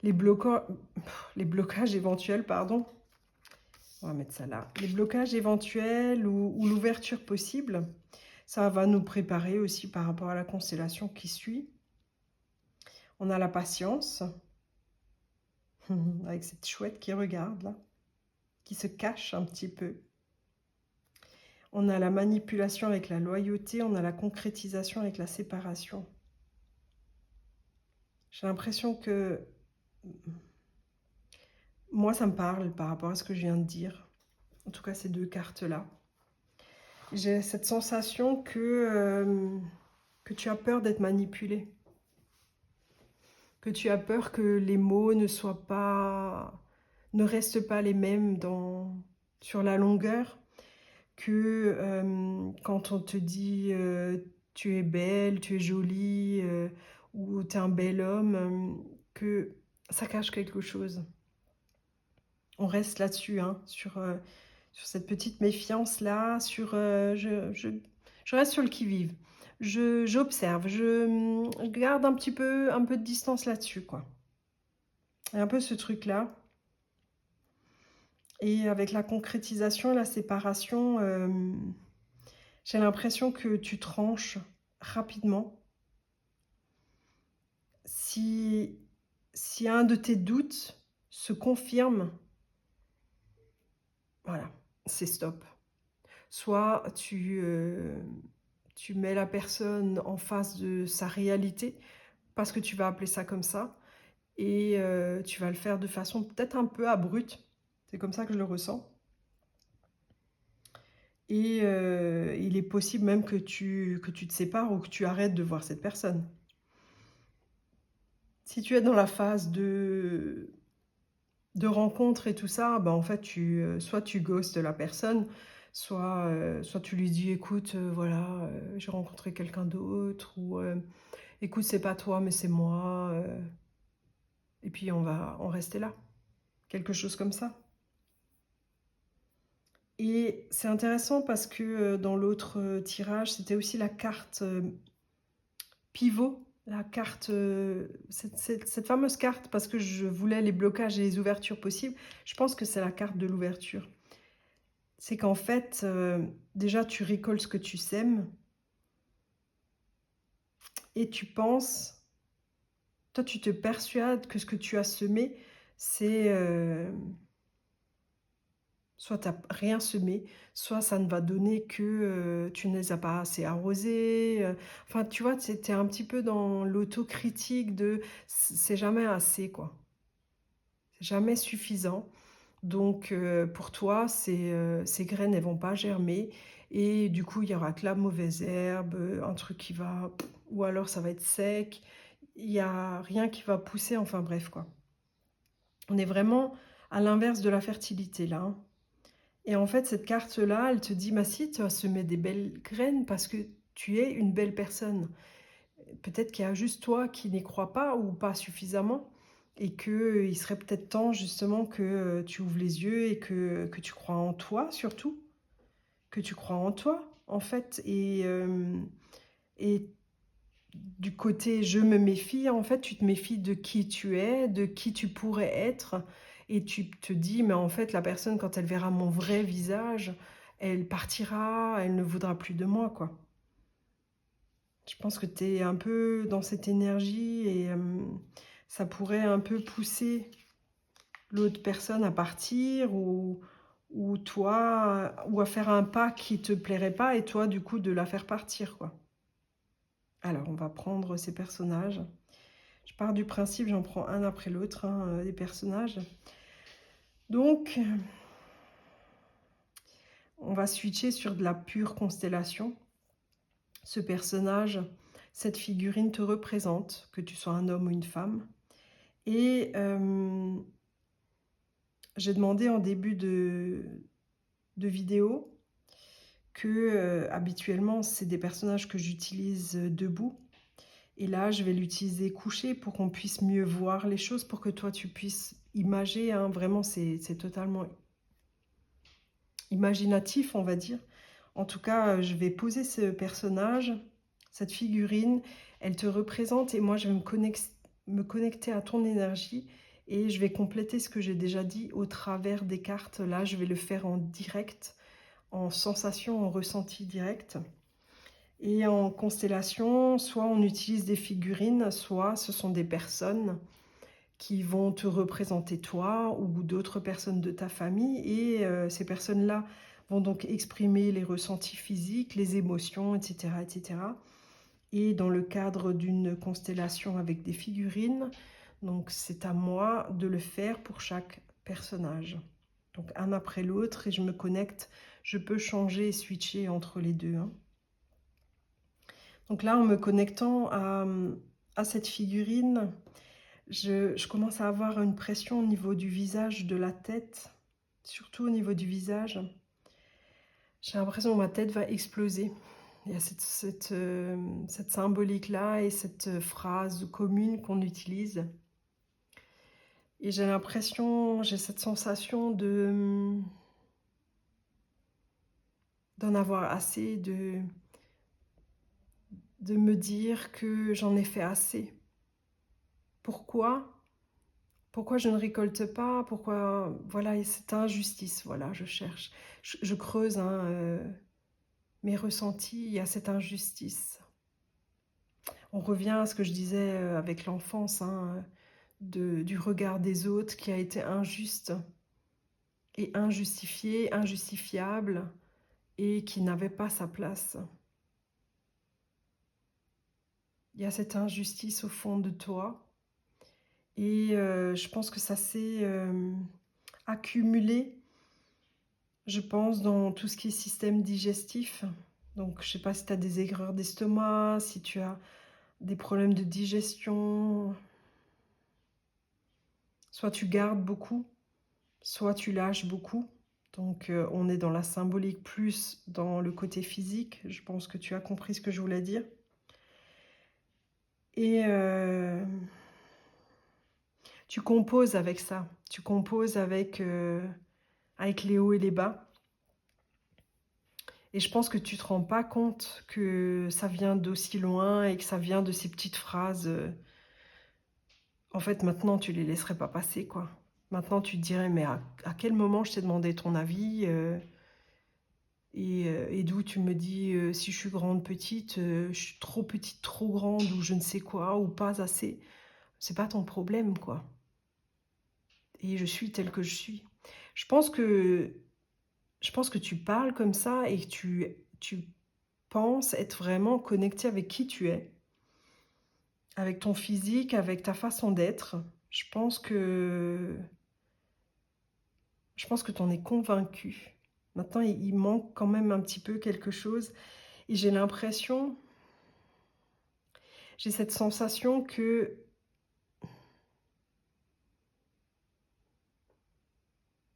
les les blocages éventuels, pardon. On va mettre ça là. Les blocages éventuels ou l'ouverture possible. Ça va nous préparer aussi par rapport à la constellation qui suit. On a la patience, avec cette chouette qui regarde là, qui se cache un petit peu. On a la manipulation avec la loyauté, on a la concrétisation avec la séparation. J'ai l'impression que moi, ça me parle par rapport à ce que je viens de dire. En tout cas, ces deux cartes-là. J'ai cette sensation que tu as peur d'être manipulé. que tu as peur que les mots ne restent pas les mêmes sur la longueur, que quand on te dit tu es belle, tu es jolie ou tu es un bel homme, que ça cache quelque chose. On reste là-dessus, hein, sur cette petite méfiance-là, je reste sur le qui-vive. J'observe, je garde un peu de distance là-dessus, quoi. Et un peu ce truc-là. Et avec la concrétisation et la séparation, j'ai l'impression que tu tranches rapidement. Si, si un de tes doutes se confirme, voilà, c'est stop. Soit tu mets la personne en face de sa réalité, parce que tu vas appeler ça comme ça, et tu vas le faire de façon peut-être un peu abrupte. C'est comme ça que je le ressens. Et il est possible même que tu te sépares ou que tu arrêtes de voir cette personne. Si tu es dans la phase de rencontre et tout ça, bah en fait, soit tu ghostes la personne, soit tu lui dis: «Écoute, voilà, j'ai rencontré quelqu'un d'autre» ou «Écoute, c'est pas toi, mais c'est moi, et puis on va en rester là». Quelque chose comme ça. Et c'est intéressant parce que, dans l'autre, tirage, c'était aussi la carte, pivot, la carte, cette fameuse carte, parce que je voulais les blocages et les ouvertures possibles. Je pense que c'est la carte de l'ouverture. C'est qu'en fait, déjà tu récoltes ce que tu sèmes et tu penses toi tu te persuades que ce que tu as semé, c'est, soit tu as rien semé, soit ça ne va donner que, tu ne les as pas assez arrosés, enfin tu vois? Tu es un petit peu dans l'autocritique de c'est jamais assez quoi, c'est jamais suffisant. Donc pour toi, ces graines, elles vont pas germer et du coup, il y aura que la mauvaise herbe, un truc qui va ou alors ça va être sec, il y a rien qui va pousser, enfin bref quoi. On est vraiment à l'inverse de la fertilité là, hein. Et en fait, cette carte-là, elle te dit: «Bah si, tu as semé des belles graines parce que tu es une belle personne». Peut-être qu'il y a juste toi qui n'y crois pas ou pas suffisamment et qu'il serait peut-être temps justement que, tu ouvres les yeux et que tu crois en toi surtout, que tu crois en toi, en fait et du côté «je me méfie», en fait, tu te méfies de qui tu es, de qui tu pourrais être et tu te dis: «Mais en fait, la personne quand elle verra mon vrai visage, elle partira, elle ne voudra plus de moi», quoi. Je pense que tu es un peu dans cette énergie et ça pourrait un peu pousser l'autre personne à partir ou toi ou à faire un pas qui te plairait pas et toi, du coup, de la faire partir, quoi. Alors, on va prendre ces personnages. Je pars du principe, j'en prends un après l'autre, hein, des personnages. Donc, on va switcher sur de la pure constellation. Ce personnage, cette figurine te représente, que tu sois un homme ou une femme. Et j'ai demandé en début de vidéo que, habituellement, c'est des personnages que j'utilise, debout et là, je vais l'utiliser couché pour qu'on puisse mieux voir les choses, pour que toi, tu puisses imager, hein. Vraiment, c'est totalement imaginatif, on va dire. En tout cas, je vais poser ce personnage, cette figurine, elle te représente et moi, je vais me connecter à ton énergie et je vais compléter ce que j'ai déjà dit au travers des cartes. Là, je vais le faire en direct, en sensation, en ressenti direct. Et en constellation, soit on utilise des figurines, soit ce sont des personnes qui vont te représenter toi ou d'autres personnes de ta famille. Et ces personnes-là vont donc exprimer les ressentis physiques, les émotions, etc., etc. Et dans le cadre d'une constellation avec des figurines, donc c'est à moi de le faire pour chaque personnage. Donc un après l'autre et je me connecte, je peux changer et switcher entre les deux, hein. Donc là, en me connectant à cette figurine, Je commence à avoir une pression au niveau du visage, de la tête, surtout au niveau du visage. J'ai l'impression que ma tête va exploser. Il y a cette symbolique-là et cette phrase commune qu'on utilise. Et j'ai l'impression, j'ai cette sensation d'en avoir assez, de me dire que j'en ai fait assez. Pourquoi? Pourquoi je ne récolte pas? Pourquoi? Voilà, et cette injustice, voilà, je cherche. Je creuse, hein, mes ressentis, il y a cette injustice. On revient à ce que je disais, avec l'enfance, hein, du regard des autres qui a été injuste et injustifié, injustifiable et qui n'avait pas sa place. Il y a cette injustice au fond de toi et je pense que ça s'est, accumulé, je pense, dans tout ce qui est système digestif. Donc je sais pas si tu as des aigreurs d'estomac, si tu as des problèmes de digestion. Soit tu gardes beaucoup, soit tu lâches beaucoup. Donc on est dans la symbolique plus dans le côté physique. Je pense que tu as compris ce que je voulais dire. Et tu composes avec ça. Tu composes avec les hauts et les bas. Et je pense que tu te rends pas compte que ça vient d'aussi loin et que ça vient de ces petites phrases. En fait, maintenant, tu les laisserais pas passer, quoi. Maintenant, tu te dirais, mais à quel moment je t'ai demandé ton avis et d'où tu me dis si je suis grande, petite, je suis trop petite, trop grande, ou je ne sais quoi, ou pas assez. C'est pas ton problème, quoi. Et je suis telle que je suis. Je pense que, je pense que tu parles comme ça et que tu penses être vraiment connecté avec qui tu es, avec ton physique, avec ta façon d'être. Je pense que tu en es convaincu. Maintenant, il manque quand même un petit peu quelque chose. Et j'ai cette sensation que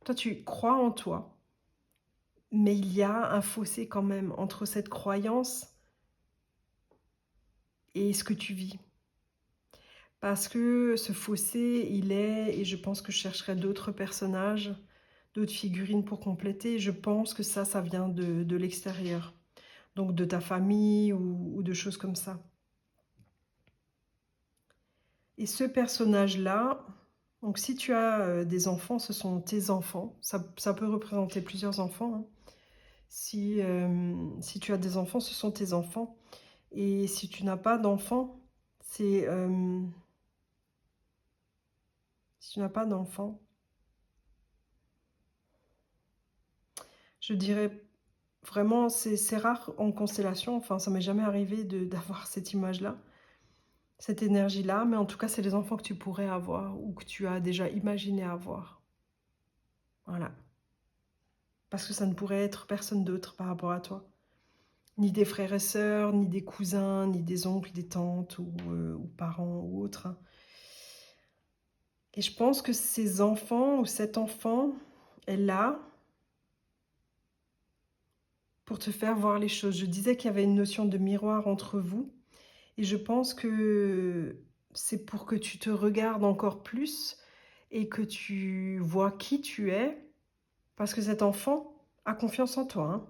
toi, tu crois en toi, mais il y a un fossé quand même entre cette croyance et ce que tu vis. Parce que ce fossé, il est, et je pense que je chercherai d'autres personnages, d'autres figurines pour compléter. Je pense que ça vient de l'extérieur. Donc de ta famille ou de choses comme ça. Et ce personnage-là, donc si tu as des enfants, ce sont tes enfants. Ça peut représenter plusieurs enfants, hein. Si tu as des enfants, ce sont tes enfants. Et si tu n'as pas d'enfants, c'est... si tu n'as pas d'enfants, je dirais vraiment, c'est rare en constellation. Enfin, ça m'est jamais arrivé d'avoir cette image-là, cette énergie-là. Mais en tout cas, c'est les enfants que tu pourrais avoir ou que tu as déjà imaginé avoir. Voilà. Parce que ça ne pourrait être personne d'autre par rapport à toi. Ni des frères et sœurs, ni des cousins, ni des oncles, des tantes ou parents ou autres, hein. Et je pense que ces enfants ou cet enfant est là pour te faire voir les choses. Je disais qu'il y avait une notion de miroir entre vous. Et je pense que c'est pour que tu te regardes encore plus et que tu vois qui tu es. Parce que cet enfant a confiance en toi, hein.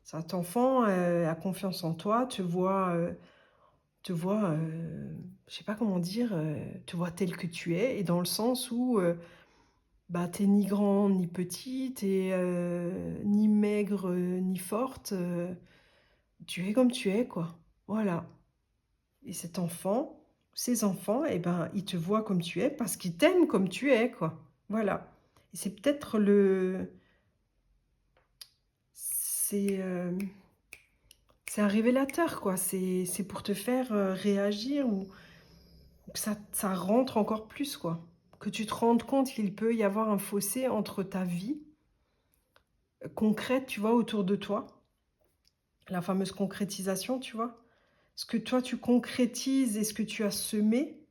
Cet enfant a confiance en toi, je sais pas comment dire, te voit tel que tu es, et dans le sens où bah, t'es ni grande ni petite, et ni maigre ni forte, tu es comme tu es, quoi. Voilà. Et cet enfant, ces enfants, eh ben, ils te voient comme tu es parce qu'ils t'aiment comme tu es, quoi. Voilà. Et c'est peut-être c'est c'est un révélateur, quoi. C'est pour te faire réagir ou que ça rentre encore plus, quoi. Que tu te rendes compte qu'il peut y avoir un fossé entre ta vie concrète, tu vois, autour de toi. La fameuse concrétisation, tu vois. Ce que toi, tu concrétises et ce que tu as semé,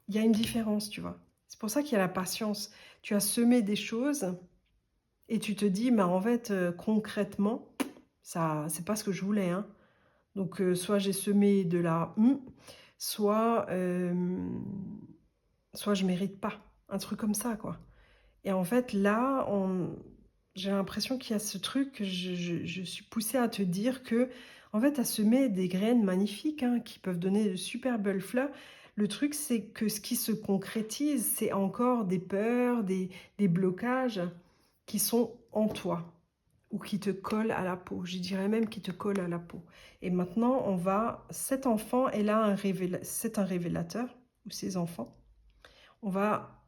Il y a une différence, tu vois? C'est pour ça qu'il y a la patience. Tu as semé des choses et tu te dis: «Bah, en fait, concrètement, ça c'est pas ce que je voulais, hein». Donc soit j'ai semé de la soit, soit je mérite pas. Un truc comme ça, quoi. Et en fait, là, on j'ai l'impression qu'il y a ce truc, que je suis poussée à te dire que, en fait, tu as semé des graines magnifiques, hein, qui peuvent donner de super belles fleurs. Le truc, c'est que ce qui se concrétise, c'est encore des peurs, des blocages qui sont en toi ou qui te collent à la peau. Je dirais même qui te collent à la peau. Et maintenant, cet enfant est là, c'est un révélateur, ou ces enfants. On va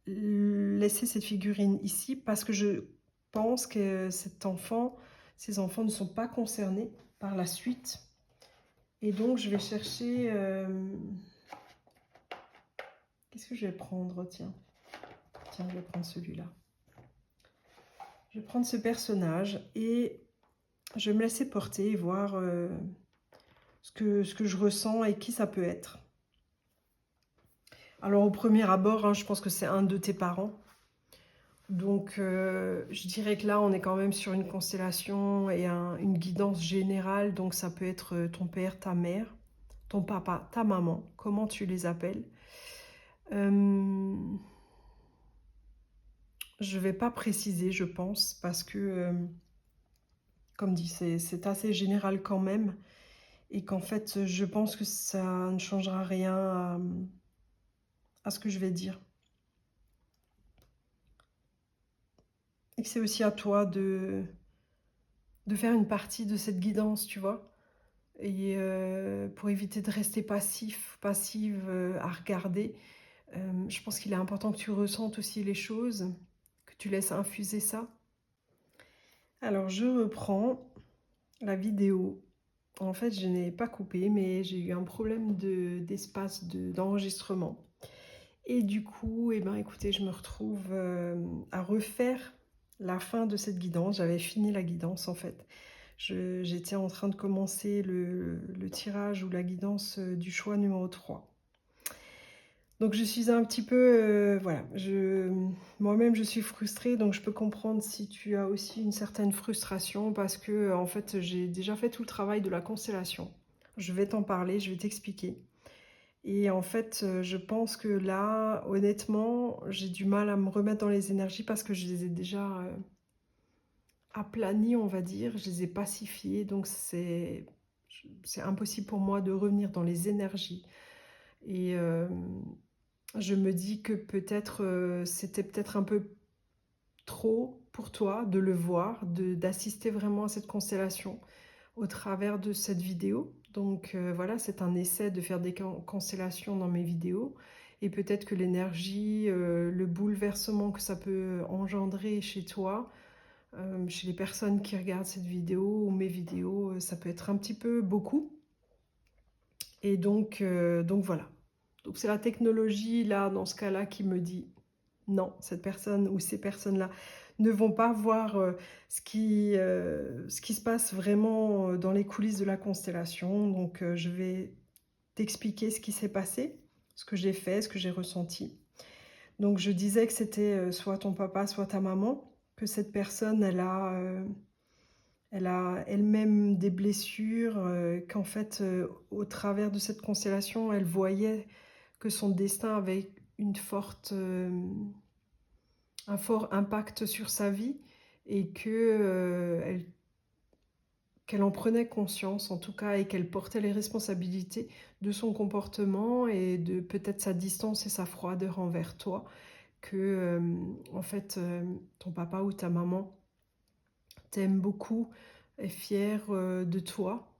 laisser cette figurine ici parce que je pense que ces enfants ne sont pas concernés par la suite. Et donc, je vais chercher... qu'est-ce que je vais prendre? Tiens, je vais prendre celui-là. Je vais prendre ce personnage et je vais me laisser porter et voir ce que je ressens et qui ça peut être. Alors, au premier abord, hein, je pense que c'est un de tes parents. Donc, je dirais que là, on est quand même sur une constellation et une guidance générale. Donc, ça peut être ton père, ta mère, ton papa, ta maman, comment tu les appelles. Je ne vais pas préciser, je pense, parce que, comme dit, c'est assez général quand même. Et qu'en fait, je pense que ça ne changera rien à ce que je vais dire. Et que c'est aussi à toi de faire une partie de cette guidance, tu vois. Et pour éviter de rester passive à regarder, je pense qu'il est important que tu ressentes aussi les choses, que tu laisses infuser ça. Alors je reprends la vidéo. En fait, je n'ai pas coupé, mais j'ai eu un problème d'espace d'enregistrement. Et du coup, eh ben, écoutez, je me retrouve à refaire la fin de cette guidance. J'avais fini la guidance en fait. J'étais en train de commencer le tirage ou la guidance du choix numéro 3. Donc je suis un petit peu, voilà, moi-même je suis frustrée, donc je peux comprendre si tu as aussi une certaine frustration parce que en fait j'ai déjà fait tout le travail de la constellation. Je vais t'en parler, je vais t'expliquer. Et en fait, je pense que là, honnêtement, j'ai du mal à me remettre dans les énergies parce que je les ai déjà aplanies, on va dire, je les ai pacifiées, donc c'est impossible pour moi de revenir dans les énergies. Et je me dis que peut-être c'était peut-être un peu trop pour toi de le voir, d'assister vraiment à cette constellation au travers de cette vidéo. Donc voilà, c'est un essai de faire des constellations dans mes vidéos. Et peut-être que l'énergie, le bouleversement que ça peut engendrer chez toi, chez les personnes qui regardent cette vidéo ou mes vidéos, ça peut être un petit peu beaucoup. Et donc voilà. Donc c'est la technologie, là, dans ce cas-là, qui me dit non, cette personne ou ces personnes-là ne vont pas voir ce qui se passe vraiment dans les coulisses de la constellation. Donc je vais t'expliquer ce qui s'est passé, ce que j'ai fait, ce que j'ai ressenti. Donc je disais que c'était soit ton papa, soit ta maman, que cette personne, elle a elle-même des blessures, qu'en fait, au travers de cette constellation, elle voyait que son destin avait un fort impact sur sa vie et qu'elle en prenait conscience en tout cas et qu'elle portait les responsabilités de son comportement et de peut-être sa distance et sa froideur envers toi, que en fait ton papa ou ta maman t'aime beaucoup, est fier de toi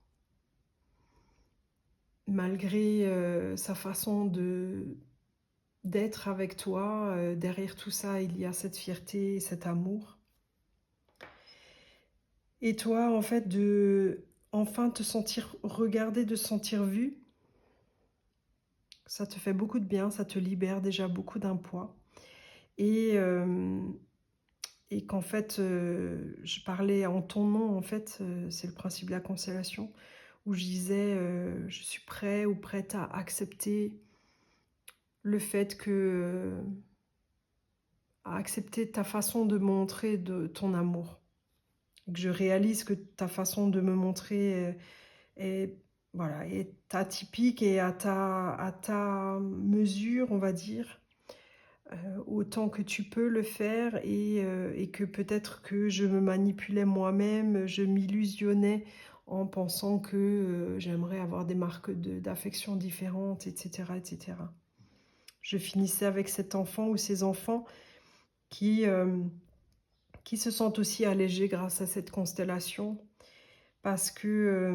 malgré sa façon d'être avec toi. Derrière tout ça, il y a cette fierté et cet amour. Et toi, en fait, de enfin te sentir regardé, de se sentir vu, ça te fait beaucoup de bien, ça te libère déjà beaucoup d'un poids. Et, et qu'en fait, je parlais en ton nom, en fait, c'est le principe de la constellation, où je disais, je suis prêt ou prête à accepter le fait que, à accepter ta façon de montrer de ton amour. Et que je réalise que ta façon de me montrer est voilà, est atypique et à ta mesure, on va dire, autant que tu peux le faire et que peut-être que je me manipulais moi-même, je m'illusionnais en pensant que, j'aimerais avoir des marques d'affection différentes et cetera et cetera. Je finissais avec cet enfant ou ces enfants qui, qui se sentent aussi allégés grâce à cette constellation parce que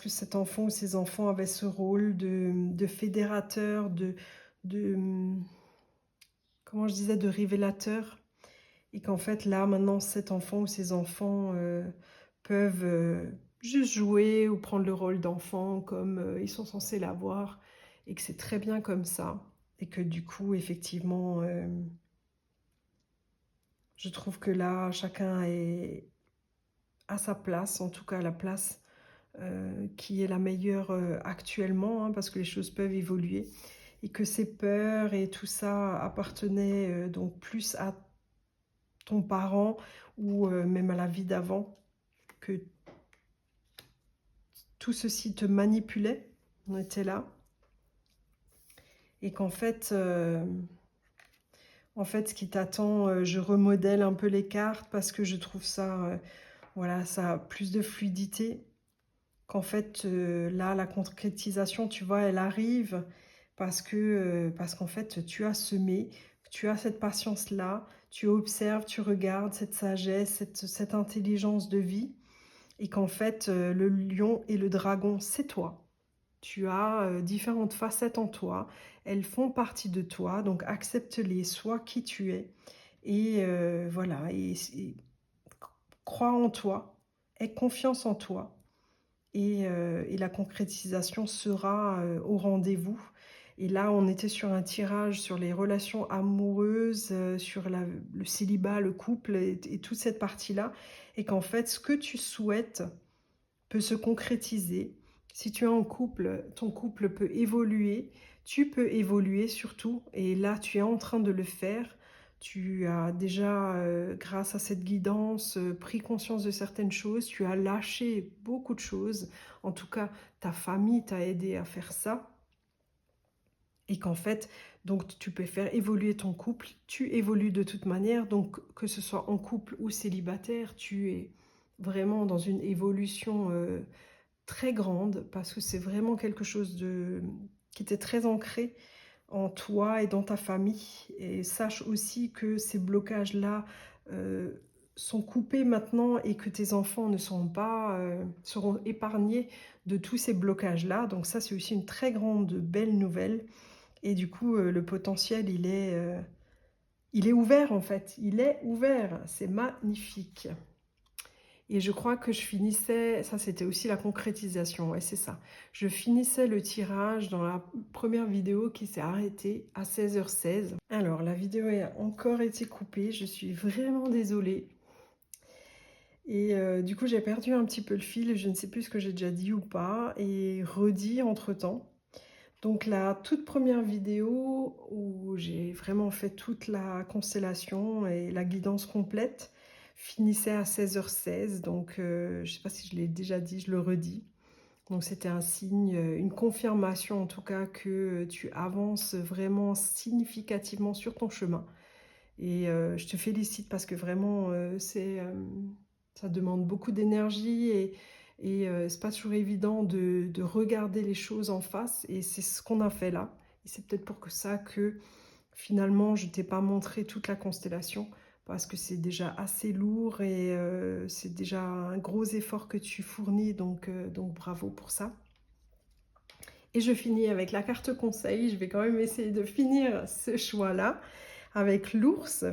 cet enfant ou ces enfants avaient ce rôle de fédérateur, de, comment je disais, de révélateur et qu'en fait là maintenant cet enfant ou ces enfants, peuvent, juste jouer ou prendre le rôle d'enfant comme, ils sont censés l'avoir et que c'est très bien comme ça et que du coup effectivement, je trouve que là chacun est à sa place, en tout cas la place, qui est la meilleure, actuellement, hein, parce que les choses peuvent évoluer et que ces peurs et tout ça appartenaient, donc plus à ton parent ou même à la vie d'avant, que tout ceci te manipulait, on était là et qu'en fait, ce qui t'attend, je remodèle un peu les cartes parce que je trouve ça, voilà, ça a plus de fluidité. Qu'en fait, là, la concrétisation, tu vois, elle arrive parce qu'en fait, tu as semé, tu as cette patience-là, tu observes, tu regardes cette sagesse, cette intelligence de vie et qu'en fait, le lion et le dragon, c'est toi. Tu as, différentes facettes en toi, elles font partie de toi, donc accepte-les, sois qui tu es et voilà et crois en toi, aie confiance en toi et la concrétisation sera, au rendez-vous et là, on était sur un tirage sur les relations amoureuses, sur le célibat, le couple et toute cette partie-là et qu'en fait, ce que tu souhaites peut se concrétiser. Si tu es en couple, ton couple peut évoluer, tu peux évoluer surtout et là, tu es en train de le faire. Tu as déjà, grâce à cette guidance, pris conscience de certaines choses, tu as lâché beaucoup de choses. En tout cas, ta famille t'a aidé à faire ça et qu'en fait, donc tu peux faire évoluer ton couple. Tu évolues de toute manière, donc que ce soit en couple ou célibataire, tu es vraiment dans une évolution, très grande parce que c'est vraiment quelque chose qui était très ancré en toi et dans ta famille et sache aussi que ces blocages-là, sont coupés maintenant et que tes enfants ne sont pas, seront épargnés de tous ces blocages-là. Donc ça, c'est aussi une très grande belle nouvelle et du coup, le potentiel, il est ouvert en fait. Il est ouvert. C'est magnifique. Et je crois que je finissais, ça c'était aussi la concrétisation, ouais c'est ça. Je finissais le tirage dans la première vidéo qui s'est arrêtée à 16h16. Alors la vidéo a encore été coupée, je suis vraiment désolée. Et du coup j'ai perdu un petit peu le fil, je ne sais plus ce que j'ai déjà dit ou pas, et redit entre-temps. Donc la toute première vidéo où j'ai vraiment fait toute la constellation et la guidance complète finissait à 16h16. Donc je ne sais pas si je l'ai déjà dit, je le redis. Donc c'était un signe, une confirmation en tout cas que tu avances vraiment significativement sur ton chemin. Et je te félicite parce que vraiment ça demande beaucoup d'énergie et c'est pas toujours évident de regarder les choses en face et c'est ce qu'on a fait là. Et c'est peut-être pour que ça que finalement je t'ai pas montré toute la constellation parce que c'est déjà assez lourd et c'est déjà un gros effort que tu fournis donc bravo pour ça. Et je finis avec la carte conseil, je vais quand même essayer de finir ce choix-là avec l'ours.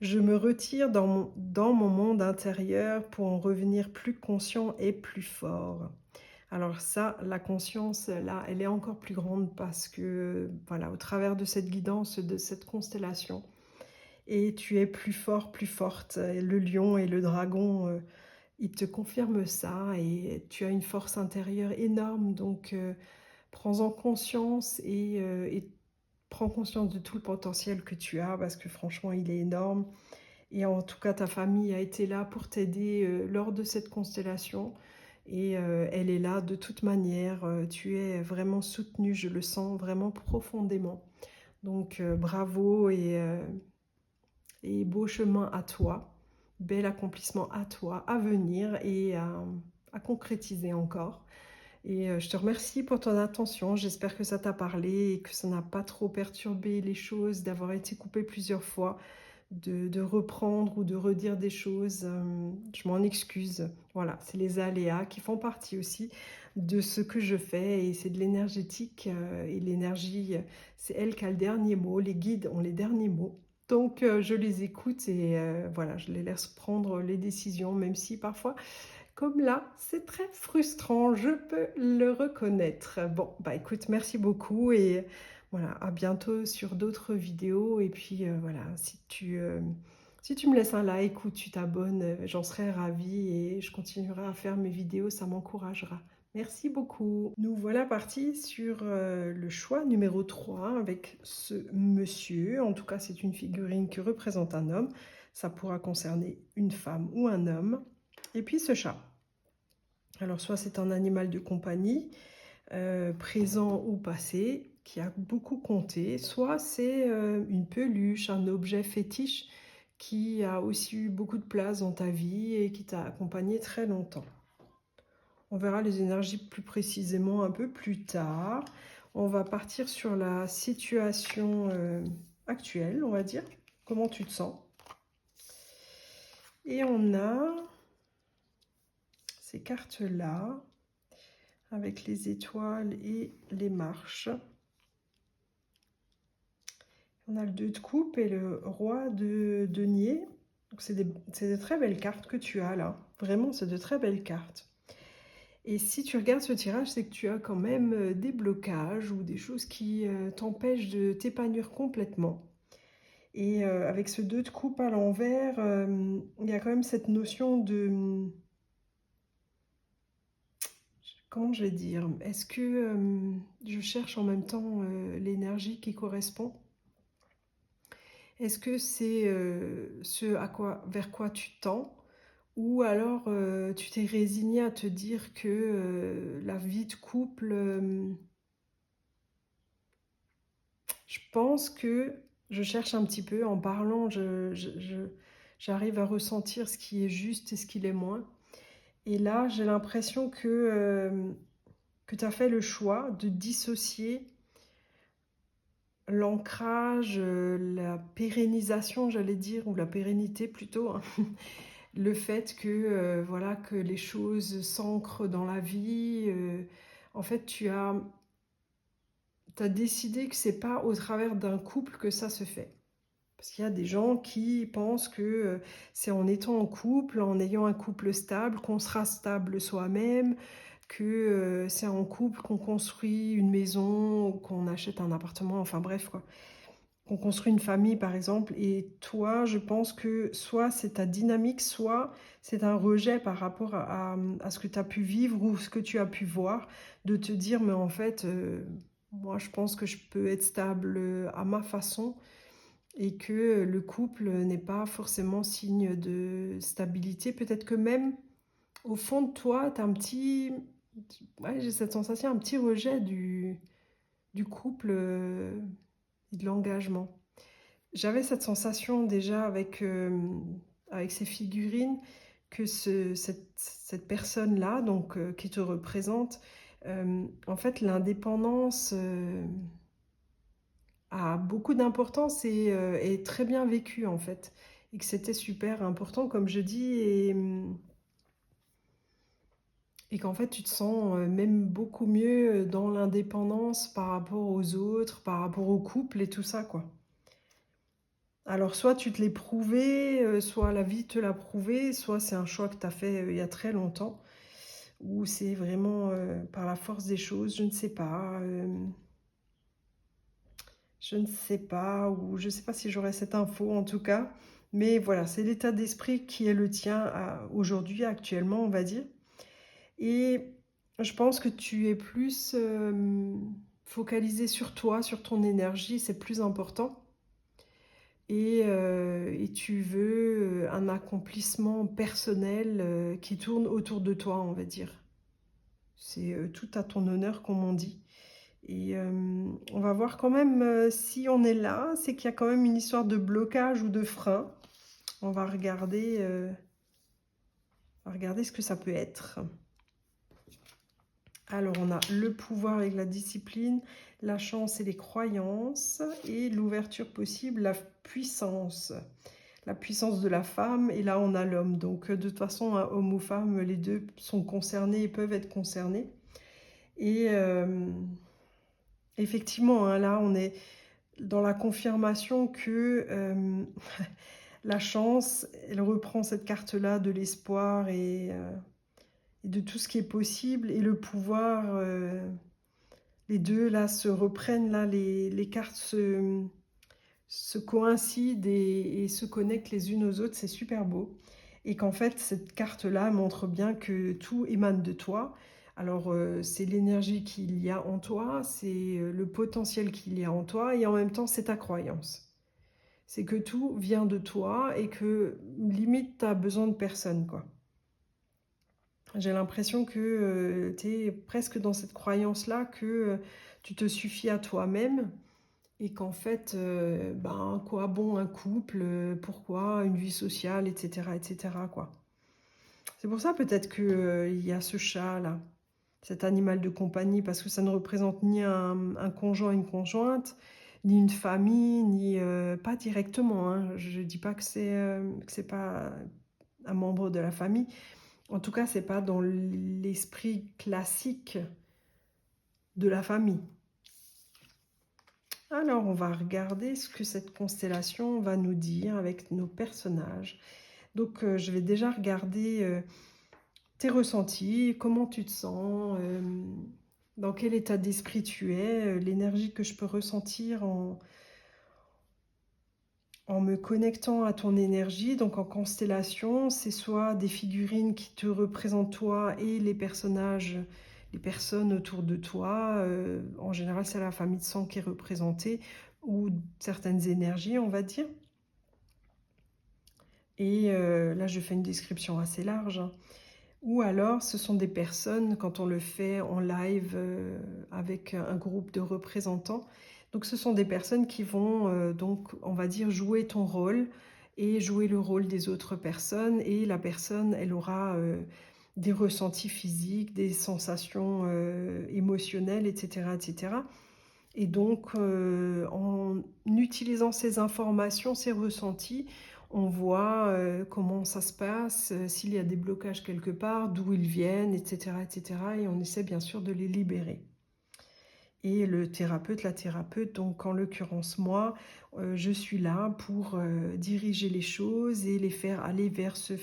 Je me retire dans mon monde intérieur pour en revenir plus conscient et plus fort. Alors ça, la conscience, là, elle est encore plus grande parce que, voilà, au travers de cette guidance, de cette constellation, et tu es plus fort, plus forte. Et le lion et le dragon, ils te confirment ça et tu as une force intérieure énorme. Donc, prends-en conscience et prends conscience de tout le potentiel que tu as parce que franchement, il est énorme. Et en tout cas, ta famille a été là pour t'aider lors de cette constellation. Et elle est là de toute manière. Tu es vraiment soutenue, je le sens vraiment profondément. Donc bravo et beau chemin à toi. Bel accomplissement à toi, à venir et à concrétiser encore. Et je te remercie pour ton attention. J'espère que ça t'a parlé et que ça n'a pas trop perturbé les choses, d'avoir été coupé plusieurs fois, de reprendre ou de redire des choses. Je m'en excuse. Voilà, c'est les aléas qui font partie aussi de ce que je fais et c'est de l'énergétique. Et l'énergie, c'est elle qui a le dernier mot. Les guides ont les derniers mots. Donc je les écoute et voilà, je les laisse prendre les décisions, même si parfois comme là, c'est très frustrant, je peux le reconnaître. Bon, bah écoute, merci beaucoup et voilà, à bientôt sur d'autres vidéos. Et puis voilà, si tu me laisses un like ou tu t'abonnes, j'en serais ravie et je continuerai à faire mes vidéos, ça m'encouragera. Merci beaucoup. Nous voilà partis sur le choix numéro 3 avec ce monsieur. En tout cas, c'est une figurine qui représente un homme. Ça pourra concerner une femme ou un homme. Et puis ce chat. Alors soit c'est un animal de compagnie, présent ou passé, qui a beaucoup compté, soit c'est une peluche, un objet fétiche qui a aussi eu beaucoup de place dans ta vie et qui t'a accompagné très longtemps. On verra les énergies plus précisément un peu plus tard. On va partir sur la situation actuelle, on va dire. Comment tu te sens? Et on a ces cartes-là, avec les étoiles et les marches. On a le 2 de coupe et le roi de denier. C'est de très belles cartes que tu as là. Vraiment, c'est de très belles cartes. Et si tu regardes ce tirage, c'est que tu as quand même des blocages ou des choses qui t'empêchent de t'épanouir complètement. Et avec ce 2 de coupe à l'envers, il y a quand même cette notion de... Comment je vais dire? Est-ce que je cherche en même temps l'énergie qui correspond? Est-ce que c'est ce vers quoi tu tends? Ou alors tu t'es résigné à te dire que la vie de couple, je pense que je cherche un petit peu, en parlant, j'arrive à ressentir ce qui est juste et ce qui l'est moins. Et là, j'ai l'impression que tu as fait le choix de dissocier l'ancrage, la pérennisation, j'allais dire, ou la pérennité plutôt, hein. Le fait que, voilà, que les choses s'ancrent dans la vie. En fait, tu as décidé que c'est pas au travers d'un couple que ça se fait. Parce qu'il y a des gens qui pensent que c'est en étant en couple, en ayant un couple stable, qu'on sera stable soi-même, que c'est en couple qu'on construit une maison, qu'on achète un appartement, enfin bref quoi. Qu'on construit une famille par exemple. Et toi, je pense que soit c'est ta dynamique, soit c'est un rejet par rapport à ce que tu as pu vivre ou ce que tu as pu voir, de te dire mais en fait, moi je pense que je peux être stable à ma façon et que le couple n'est pas forcément signe de stabilité. Peut-être que même au fond de toi, tu as un petit... Ouais, j'ai cette sensation, un petit rejet du couple et de l'engagement. J'avais cette sensation déjà avec ces figurines que cette personne-là, donc qui te représente, en fait, l'indépendance a beaucoup d'importance et est très bien vécue en fait. Et que c'était super important, comme je dis, et qu'en fait tu te sens même beaucoup mieux dans l'indépendance par rapport aux autres, par rapport au couple et tout ça, quoi. Alors soit tu te l'es prouvé, soit la vie te l'a prouvé, soit c'est un choix que tu as fait il y a très longtemps, ou c'est vraiment par la force des choses, je ne sais pas. Je ne sais pas, ou je ne sais pas si j'aurai cette info en tout cas. Mais voilà, c'est l'état d'esprit qui est le tien aujourd'hui, actuellement, on va dire. Et je pense que tu es plus... focaliser sur toi, sur ton énergie, c'est plus important. Et tu veux un accomplissement personnel qui tourne autour de toi, on va dire. C'est tout à ton honneur, comme on dit. On va voir quand même si on est là, c'est qu'il y a quand même une histoire de blocage ou de frein. On va regarder ce que ça peut être. Alors, on a le pouvoir avec la discipline, la chance et les croyances, et l'ouverture possible, la puissance. La puissance de la femme, et là on a l'homme. Donc de toute façon, hein, homme ou femme, les deux sont concernés et peuvent être concernés. Et effectivement, hein, là on est dans la confirmation que la chance, elle reprend cette carte-là de l'espoir et de tout ce qui est possible. Et le pouvoir, les deux là se reprennent, là les cartes se coïncident et se connectent les unes aux autres, c'est super beau. Et qu'en fait, cette carte-là montre bien que tout émane de toi. Alors, c'est l'énergie qu'il y a en toi, c'est le potentiel qu'il y a en toi, et en même temps, c'est ta croyance. C'est que tout vient de toi et que limite, tu as besoin de personne, quoi. J'ai l'impression que tu es presque dans cette croyance-là que tu te suffis à toi-même. Et qu'en fait, ben, quoi bon un couple, pourquoi une vie sociale, etc., quoi. C'est pour ça peut-être que, il y a ce chat-là, cet animal de compagnie, parce que ça ne représente ni un conjoint, une conjointe, ni une famille, ni pas directement, hein. Je dis pas que c'est pas un membre de la famille. En tout cas, c'est pas dans l'esprit classique de la famille. Alors, on va regarder ce que cette constellation va nous dire avec nos personnages. Donc, je vais déjà regarder tes ressentis, comment tu te sens, dans quel état d'esprit tu es, l'énergie que je peux ressentir en me connectant à ton énergie. Donc, en constellation, c'est soit des figurines qui te représentent toi et les personnages, les personnes autour de toi. En général, c'est la famille de sang qui est représentée, ou certaines énergies, on va dire. Et là, je fais une description assez large, hein. Ou alors, ce sont des personnes, quand on le fait en live avec un groupe de représentants. Donc, ce sont des personnes qui vont, donc, on va dire, jouer ton rôle et jouer le rôle des autres personnes. Et la personne, elle aura des ressentis physiques, des sensations émotionnelles, etc., etc. Et donc, en utilisant ces informations, ces ressentis, on voit comment ça se passe, s'il y a des blocages quelque part, d'où ils viennent, etc., etc. Et on essaie bien sûr de les libérer. Et le thérapeute, la thérapeute, donc en l'occurrence moi, je suis là pour diriger les choses et les faire aller vers cette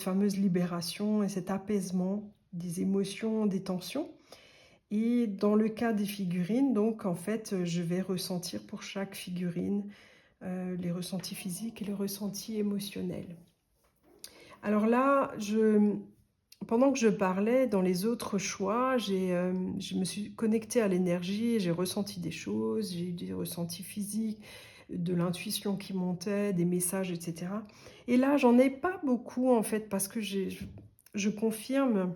fameuse libération et cet apaisement des émotions, des tensions. Et dans le cas des figurines, donc en fait, je vais ressentir pour chaque figurine les ressentis physiques et les ressentis émotionnels. Alors là, pendant que je parlais, dans les autres choix, je me suis connectée à l'énergie, j'ai ressenti des choses, j'ai eu des ressentis physiques, de l'intuition qui montait, des messages, etc. Et là, j'en ai pas beaucoup en fait, parce que je confirme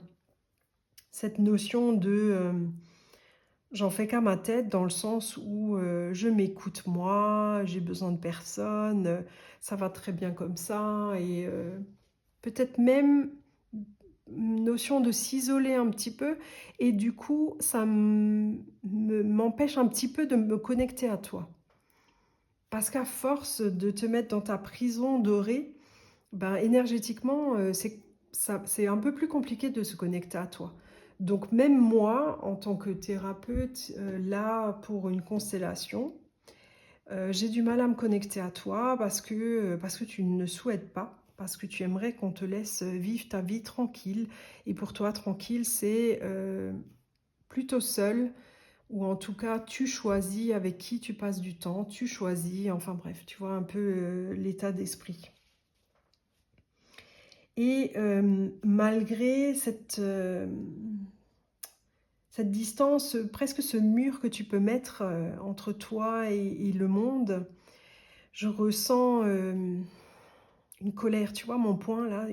cette notion de j'en fais qu'à ma tête, dans le sens où je m'écoute moi, j'ai besoin de personne, ça va très bien comme ça. Et peut-être même notion de s'isoler un petit peu. Et du coup, ça m'empêche un petit peu de me connecter à toi. Parce qu'à force de te mettre dans ta prison dorée, ben, énergétiquement, c'est un peu plus compliqué de se connecter à toi. Donc même moi, en tant que thérapeute, là, pour une constellation, j'ai du mal à me connecter à toi parce que tu ne souhaites pas, parce que tu aimerais qu'on te laisse vivre ta vie tranquille. Et pour toi, tranquille, c'est plutôt seul, ou en tout cas, tu choisis avec qui tu passes du temps, tu choisis, enfin bref, tu vois un peu l'état d'esprit. Et malgré cette distance, presque ce mur que tu peux mettre, entre toi et le monde. Je ressens, une colère, tu vois mon poing là?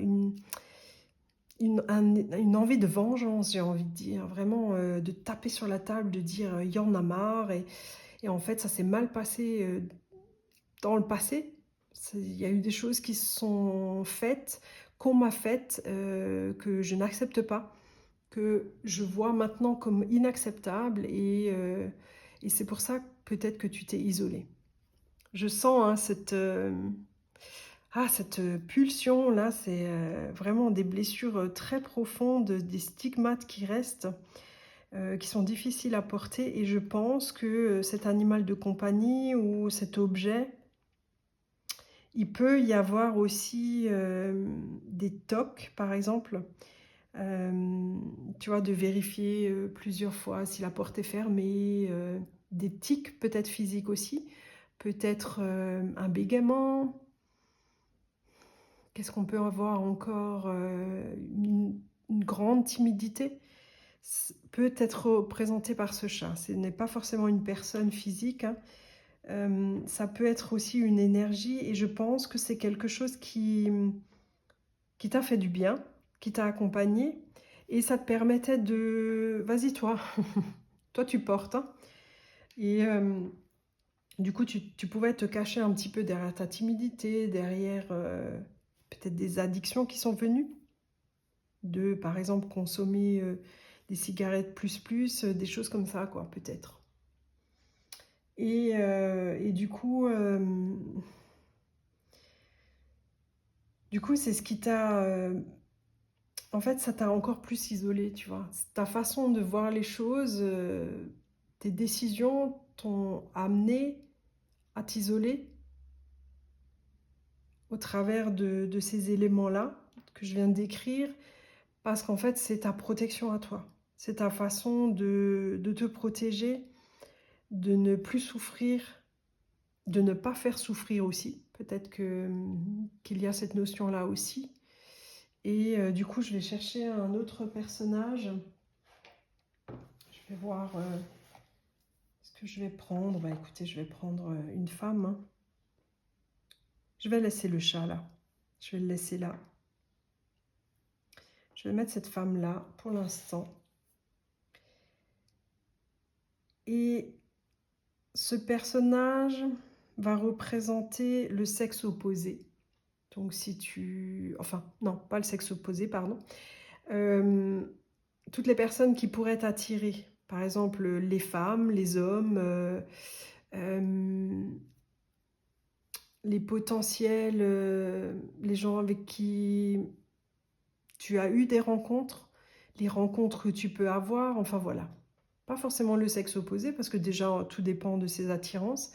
Une envie de vengeance, j'ai envie de dire. Vraiment, de taper sur la table, de dire: «Il y en a marre» et en fait, ça s'est mal passé, dans le passé. Il y a eu des choses qui se sont faites, qu'on m'a faites, que je n'accepte pas, que je vois maintenant comme inacceptables et c'est pour ça peut-être que tu t'es isolé. Je sens, hein, cette pulsion-là, c'est, vraiment des blessures, très profondes, des stigmates qui restent, qui sont difficiles à porter et je pense que, cet animal de compagnie ou cet objet, il peut y avoir aussi, des tocs, par exemple, tu vois? De vérifier, plusieurs fois si la porte est fermée, des tics peut-être physiques aussi, peut-être, un bégaiement. Qu'est-ce qu'on peut avoir encore? Une grande timidité peut être représentée par ce chat. Ce n'est pas forcément une personne physique, hein. Ça peut être aussi une énergie et je pense que c'est quelque chose qui t'a fait du bien, qui t'a accompagné et ça te permettait de vas-y toi, toi tu portes, hein et du coup tu pouvais te cacher un petit peu derrière ta timidité, derrière, peut-être des addictions qui sont venues. De, par exemple, consommer, des cigarettes plus, des choses comme ça quoi, peut-être. Et du coup, c'est ce qui t'a, en fait, ça t'a encore plus isolé, tu vois? Ta façon de voir les choses, tes décisions t'ont amené à t'isoler au travers de ces éléments-là que je viens de décrire, parce qu'en fait, c'est ta protection à toi. C'est ta façon de te protéger, de ne plus souffrir, de ne pas faire souffrir aussi. Peut-être que, qu'il y a cette notion-là aussi et du coup, je vais chercher un autre personnage. Je vais voir, ce que je vais prendre. Bah, écoutez, je vais prendre, une femme, hein. Je vais laisser le chat là. Je vais le laisser là. Je vais mettre cette femme-là pour l'instant et ce personnage va représenter le sexe opposé. Donc si tu enfin non, pas le sexe opposé, pardon. Hem, Toutes les personnes qui pourraient t'attirer. Par exemple, les femmes, les hommes, hem, les potentiels, les gens avec qui tu as eu des rencontres, les rencontres que tu peux avoir, enfin voilà. Pas forcément le sexe opposé parce que déjà tout dépend de ses attirances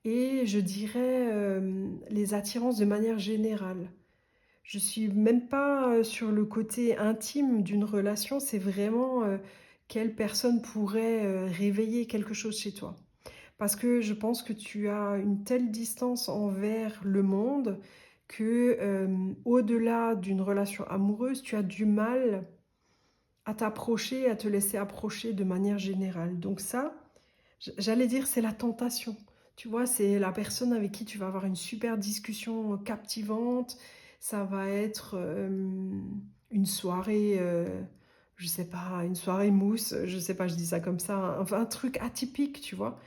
et je dirais, les attirances de manière générale. Je suis même pas, sur le côté intime d'une relation, c'est vraiment, quelle personne pourrait, réveiller quelque chose chez toi. Parce que je pense que tu as une telle distance envers le monde que, au-delà d'une relation amoureuse, tu as du mal à t'approcher, à te laisser approcher de manière générale. Donc ça, j'allais dire c'est la tentation. Tu vois? C'est la personne avec qui tu vas avoir une super discussion, captivante. Ça va être, une soirée, je sais pas, une soirée mousse, je sais pas, je dis ça comme ça, hein, enfin un truc atypique, tu vois?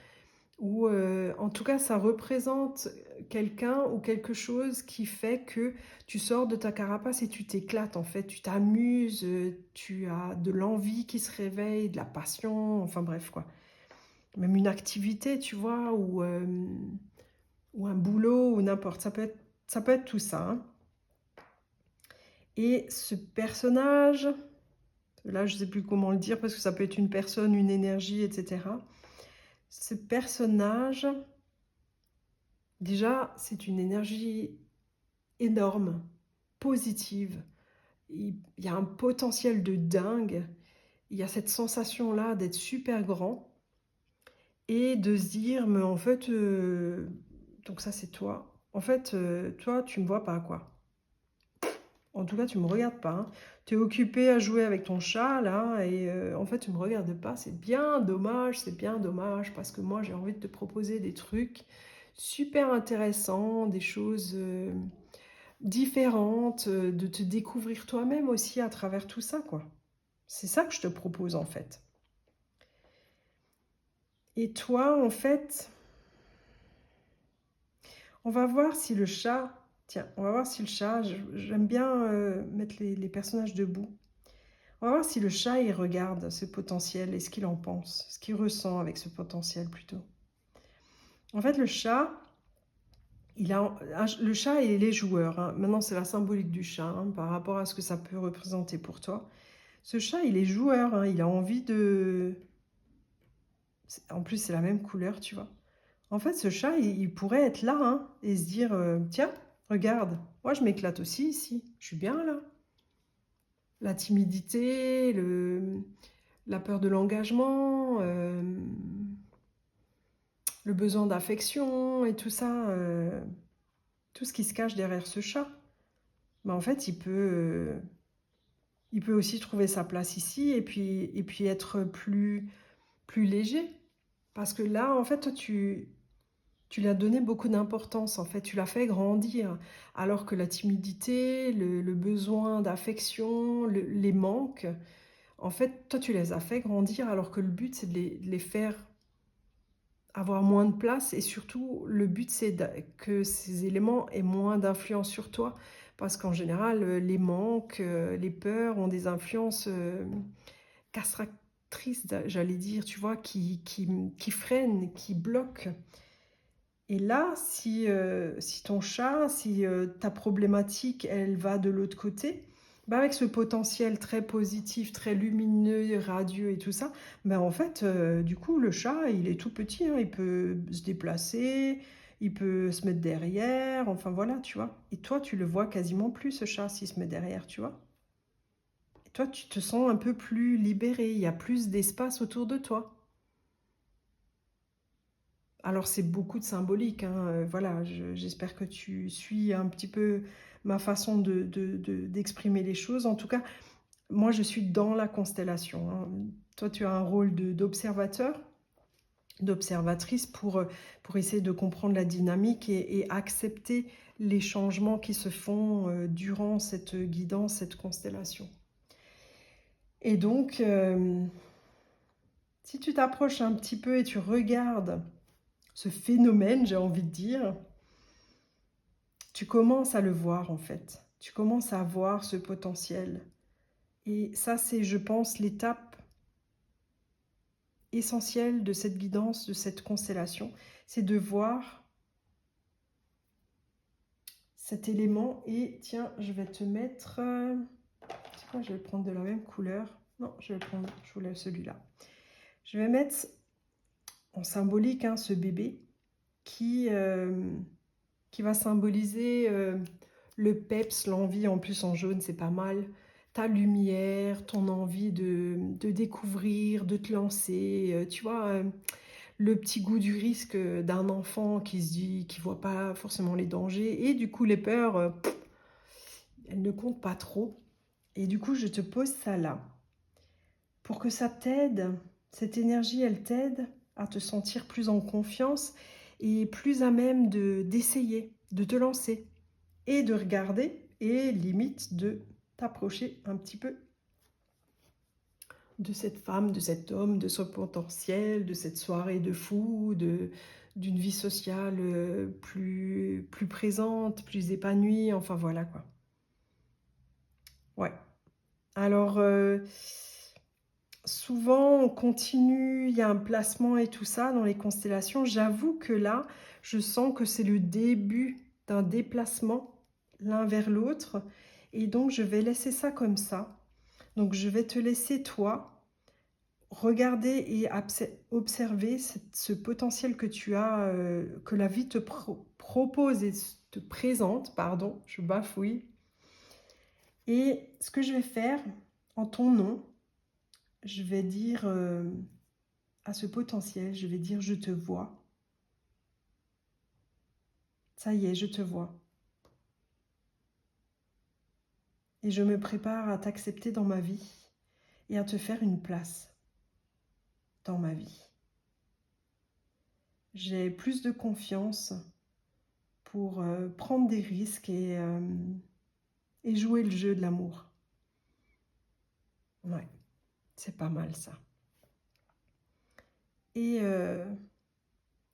Ou, en tout cas, ça représente, quelqu'un ou quelque chose qui fait que tu sors de ta carapace et tu t'éclates, en fait. Tu t'amuses, tu as de l'envie qui se réveille, de la passion, enfin bref, quoi. Même une activité, tu vois? Ou un boulot ou n'importe. Ça peut être tout ça, hein. Et ce personnage, là, je sais plus comment le dire parce que ça peut être une personne, une énergie et cetera. Ce personnage, déjà, c'est une énergie énorme, positive. Il y a un potentiel de dingue. Il y a cette sensation-là d'être super grand et de se dire: «Mais en fait, donc ça c'est toi. En fait, toi tu me vois pas quoi». En tout cas, tu me regardes pas, hein. Tu es occupé à jouer avec ton chat là et en fait, tu me regardes pas. C'est bien dommage parce que moi, j'ai envie de te proposer des trucs super intéressants, des choses, différentes, de te découvrir toi-même aussi à travers tout ça, quoi. C'est ça que je te propose, en fait. Et toi, en fait, on va voir si le chat tiens, on va voir si le chat j'aime bien, mettre les personnages debout. On va voir si le chat, il regarde ce potentiel et ce qu'il en pense, ce qu'il ressent avec ce potentiel plutôt. En fait, le chat, le chat et les joueurs, hein. Maintenant, c'est la symbolique du chat, hein, par rapport à ce que ça peut représenter pour toi. Ce chat, il est joueur, hein, il a envie de... En plus, c'est la même couleur, tu vois. En fait, ce chat, il pourrait être là, hein, et se dire, tiens, regarde, moi je m'éclate aussi ici, je suis bien là. La timidité, la peur de l'engagement, le besoin d'affection et tout ça, tout ce qui se cache derrière ce chat. Mais en fait, il peut aussi trouver sa place ici et puis être plus léger. Parce que là, en fait, toi, tu lui as donné beaucoup d'importance, en fait, tu l'as fait grandir. Alors que la timidité, le besoin d'affection, les manques, en fait, toi, tu les as fait grandir alors que le but, c'est de les faire avoir moins de place et surtout, le but, c'est que ces éléments aient moins d'influence sur toi. Parce qu'en général, les manques, les peurs ont des influences castratrices, j'allais dire, tu vois, qui freinent, qui bloquent. Et là, si ton chat, si ta problématique, elle va de l'autre côté, bah avec ce potentiel très positif, très lumineux, radieux et tout ça, bah en fait, du coup, le chat, il est tout petit, hein, il peut se déplacer, il peut se mettre derrière, enfin voilà, tu vois. Et toi, tu le vois quasiment plus, ce chat, s'il se met derrière, tu vois. Et toi, tu te sens un peu plus libéré, il y a plus d'espace autour de toi. Alors c'est beaucoup de symbolique, hein, voilà, j'espère que tu suis un petit peu ma façon d'exprimer les choses. En tout cas, moi je suis dans la constellation, hein. Toi tu as un rôle d'observateur, d'observatrice pour essayer de comprendre la dynamique et accepter les changements qui se font durant cette guidance, cette constellation. Et donc, si tu t'approches un petit peu et tu regardes ce phénomène, j'ai envie de dire, tu commences à le voir en fait. Tu commences à voir ce potentiel. Et ça, c'est, je pense, l'étape essentielle de cette guidance, de cette constellation. C'est de voir cet élément. Et tiens, je vais te mettre... c'est quoi, je vais prendre de la même couleur. Non, je vais prendre, je voulais celui-là. Je vais mettre en symbolique, hein, ce bébé qui va symboliser le peps, l'envie, en plus en jaune, c'est pas mal. Ta lumière, ton envie de découvrir, de te lancer, tu vois, le petit goût du risque d'un enfant qui se dit, qui voit pas forcément les dangers, et du coup les peurs, elles ne comptent pas trop. Et du coup, je te pose ça là, pour que ça t'aide, cette énergie, elle t'aide à te sentir plus en confiance et plus à même d'essayer, de te lancer et de regarder et limite de t'approcher un petit peu de cette femme, de cet homme, de son potentiel, de cette soirée de fou, d'une vie sociale plus présente, plus épanouie, enfin voilà quoi. Ouais. Alors, souvent on continue, il y a un placement et tout ça dans les constellations. J'avoue que là, je sens que c'est le début d'un déplacement l'un vers l'autre. Et donc, je vais laisser ça comme ça. Donc, je vais te laisser, toi, regarder et observer ce potentiel que tu as, que la vie te propose et te présente, pardon, je bafouille. Et ce que je vais faire, en ton nom, je vais dire à ce potentiel, je vais dire je te vois. Ça y est, je te vois. et je me prépare à t'accepter dans ma vie et à te faire une place dans ma vie. J'ai plus de confiance pour prendre des risques et jouer le jeu de l'amour. Ouais, c'est pas mal ça. Et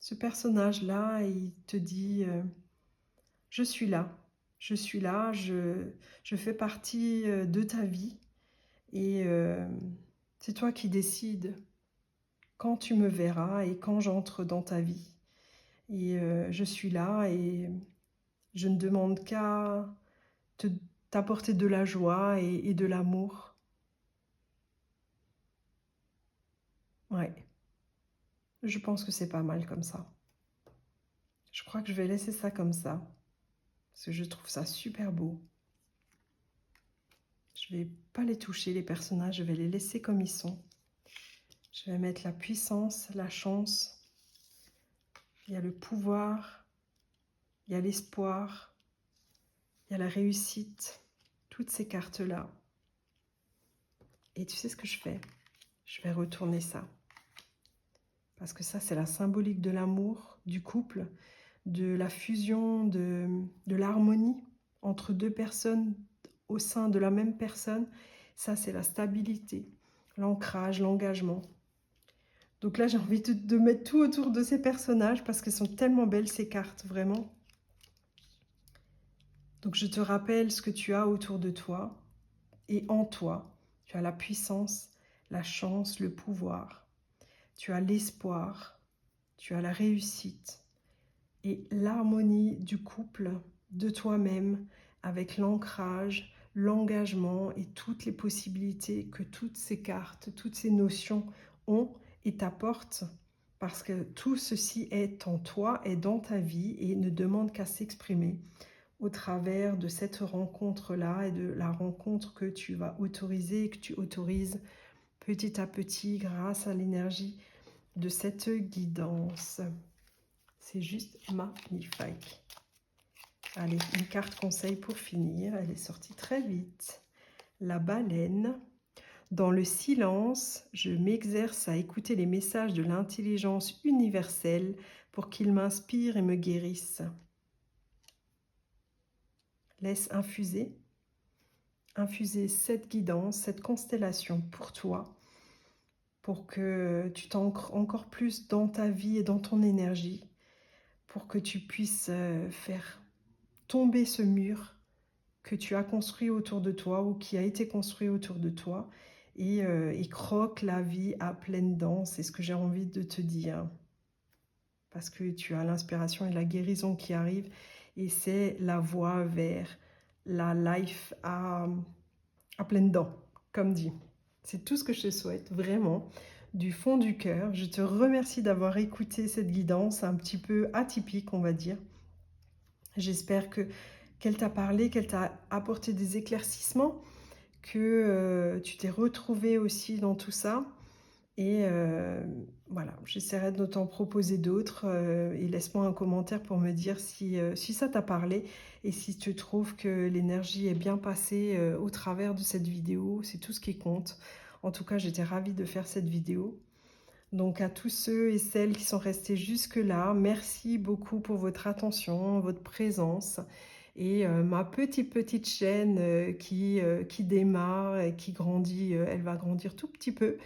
ce personnage-là, il te dit je suis là, je suis là, je fais partie de ta vie et c'est toi qui décides quand tu me verras et quand j'entre dans ta vie. Et je suis là et je ne demande qu'à t'apporter de la joie et de l'amour. Ouais, je pense que c'est pas mal comme ça. Je crois que je vais laisser ça comme ça, parce que je trouve ça super beau. Je vais pas les toucher, les personnages, je vais les laisser comme ils sont. Je vais mettre la puissance, la chance, il y a le pouvoir, il y a l'espoir, il y a la réussite, toutes ces cartes-là. Et tu sais ce que je fais? Je vais retourner ça. Parce que ça, c'est la symbolique de l'amour, du couple, de la fusion, de l'harmonie entre deux personnes au sein de la même personne. Ça, c'est la stabilité, l'ancrage, l'engagement. Donc là, j'ai envie de mettre tout autour de ces personnages parce qu'elles sont tellement belles, ces cartes, vraiment. Donc je te rappelle ce que tu as autour de toi et en toi. Tu as la puissance, la chance, le pouvoir. Tu as l'espoir, tu as la réussite et l'harmonie du couple, de toi-même, avec l'ancrage, l'engagement et toutes les possibilités que toutes ces cartes, toutes ces notions ont et t'apportent, parce que tout ceci est en toi, est dans ta vie et ne demande qu'à s'exprimer au travers de cette rencontre-là et de la rencontre que tu vas autoriser, que tu autorises petit à petit grâce à l'énergie de cette guidance. C'est juste magnifique. Allez, une carte conseil pour finir. Elle est sortie très vite. La baleine. Dans le silence, je m'exerce à écouter les messages de l'intelligence universelle pour qu'ils m'inspirent et me guérissent. Laisse infuser cette guidance, cette constellation pour toi, pour que tu t'ancres encore plus dans ta vie et dans ton énergie, pour que tu puisses faire tomber ce mur que tu as construit autour de toi ou qui a été construit autour de toi et croque la vie à pleines dents. C'est ce que j'ai envie de te dire. Parce que tu as l'inspiration et la guérison qui arrivent et c'est la voie vers la life à pleines dents, comme dit. C'est tout ce que je te souhaite, vraiment, du fond du cœur. Je te remercie d'avoir écouté cette guidance un petit peu atypique, on va dire. J'espère qu'elle t'a parlé, qu'elle t'a apporté des éclaircissements, que tu t'es retrouvé aussi dans tout ça. Et voilà, j'essaierai de t'en proposer d'autres. Et laisse-moi un commentaire pour me dire si ça t'a parlé et si tu trouves que l'énergie est bien passée au travers de cette vidéo. C'est tout ce qui compte. En tout cas, j'étais ravie de faire cette vidéo. Donc à tous ceux et celles qui sont restés jusque-là, merci beaucoup pour votre attention, votre présence. Et ma petite chaîne qui démarre et qui grandit, elle va grandir tout petit peu.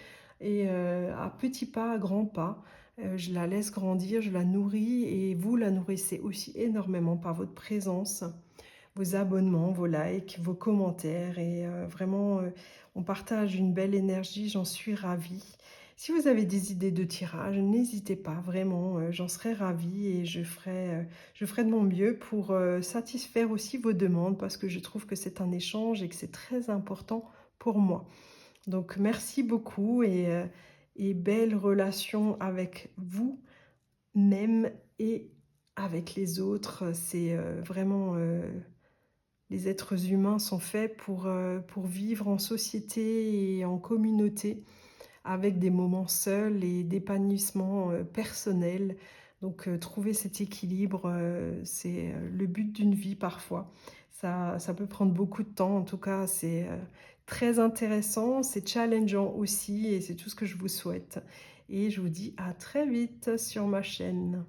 Et à petits pas, à grands pas, je la laisse grandir, je la nourris et vous la nourrissez aussi énormément par votre présence, vos abonnements, vos likes, vos commentaires. Et vraiment, on partage une belle énergie, j'en suis ravie. Si vous avez des idées de tirage, n'hésitez pas, vraiment, j'en serais ravie et je ferai de mon mieux pour satisfaire aussi vos demandes parce que je trouve que c'est un échange et que c'est très important pour moi. Donc merci beaucoup et belle relation avec vous-même et avec les autres. C'est vraiment... les êtres humains sont faits pour vivre en société et en communauté avec des moments seuls et d'épanouissement personnel. Donc trouver cet équilibre, c'est, le but d'une vie parfois. Ça peut prendre beaucoup de temps, en tout cas, c'est, très intéressant, c'est challengeant aussi et c'est tout ce que je vous souhaite et je vous dis à très vite sur ma chaîne.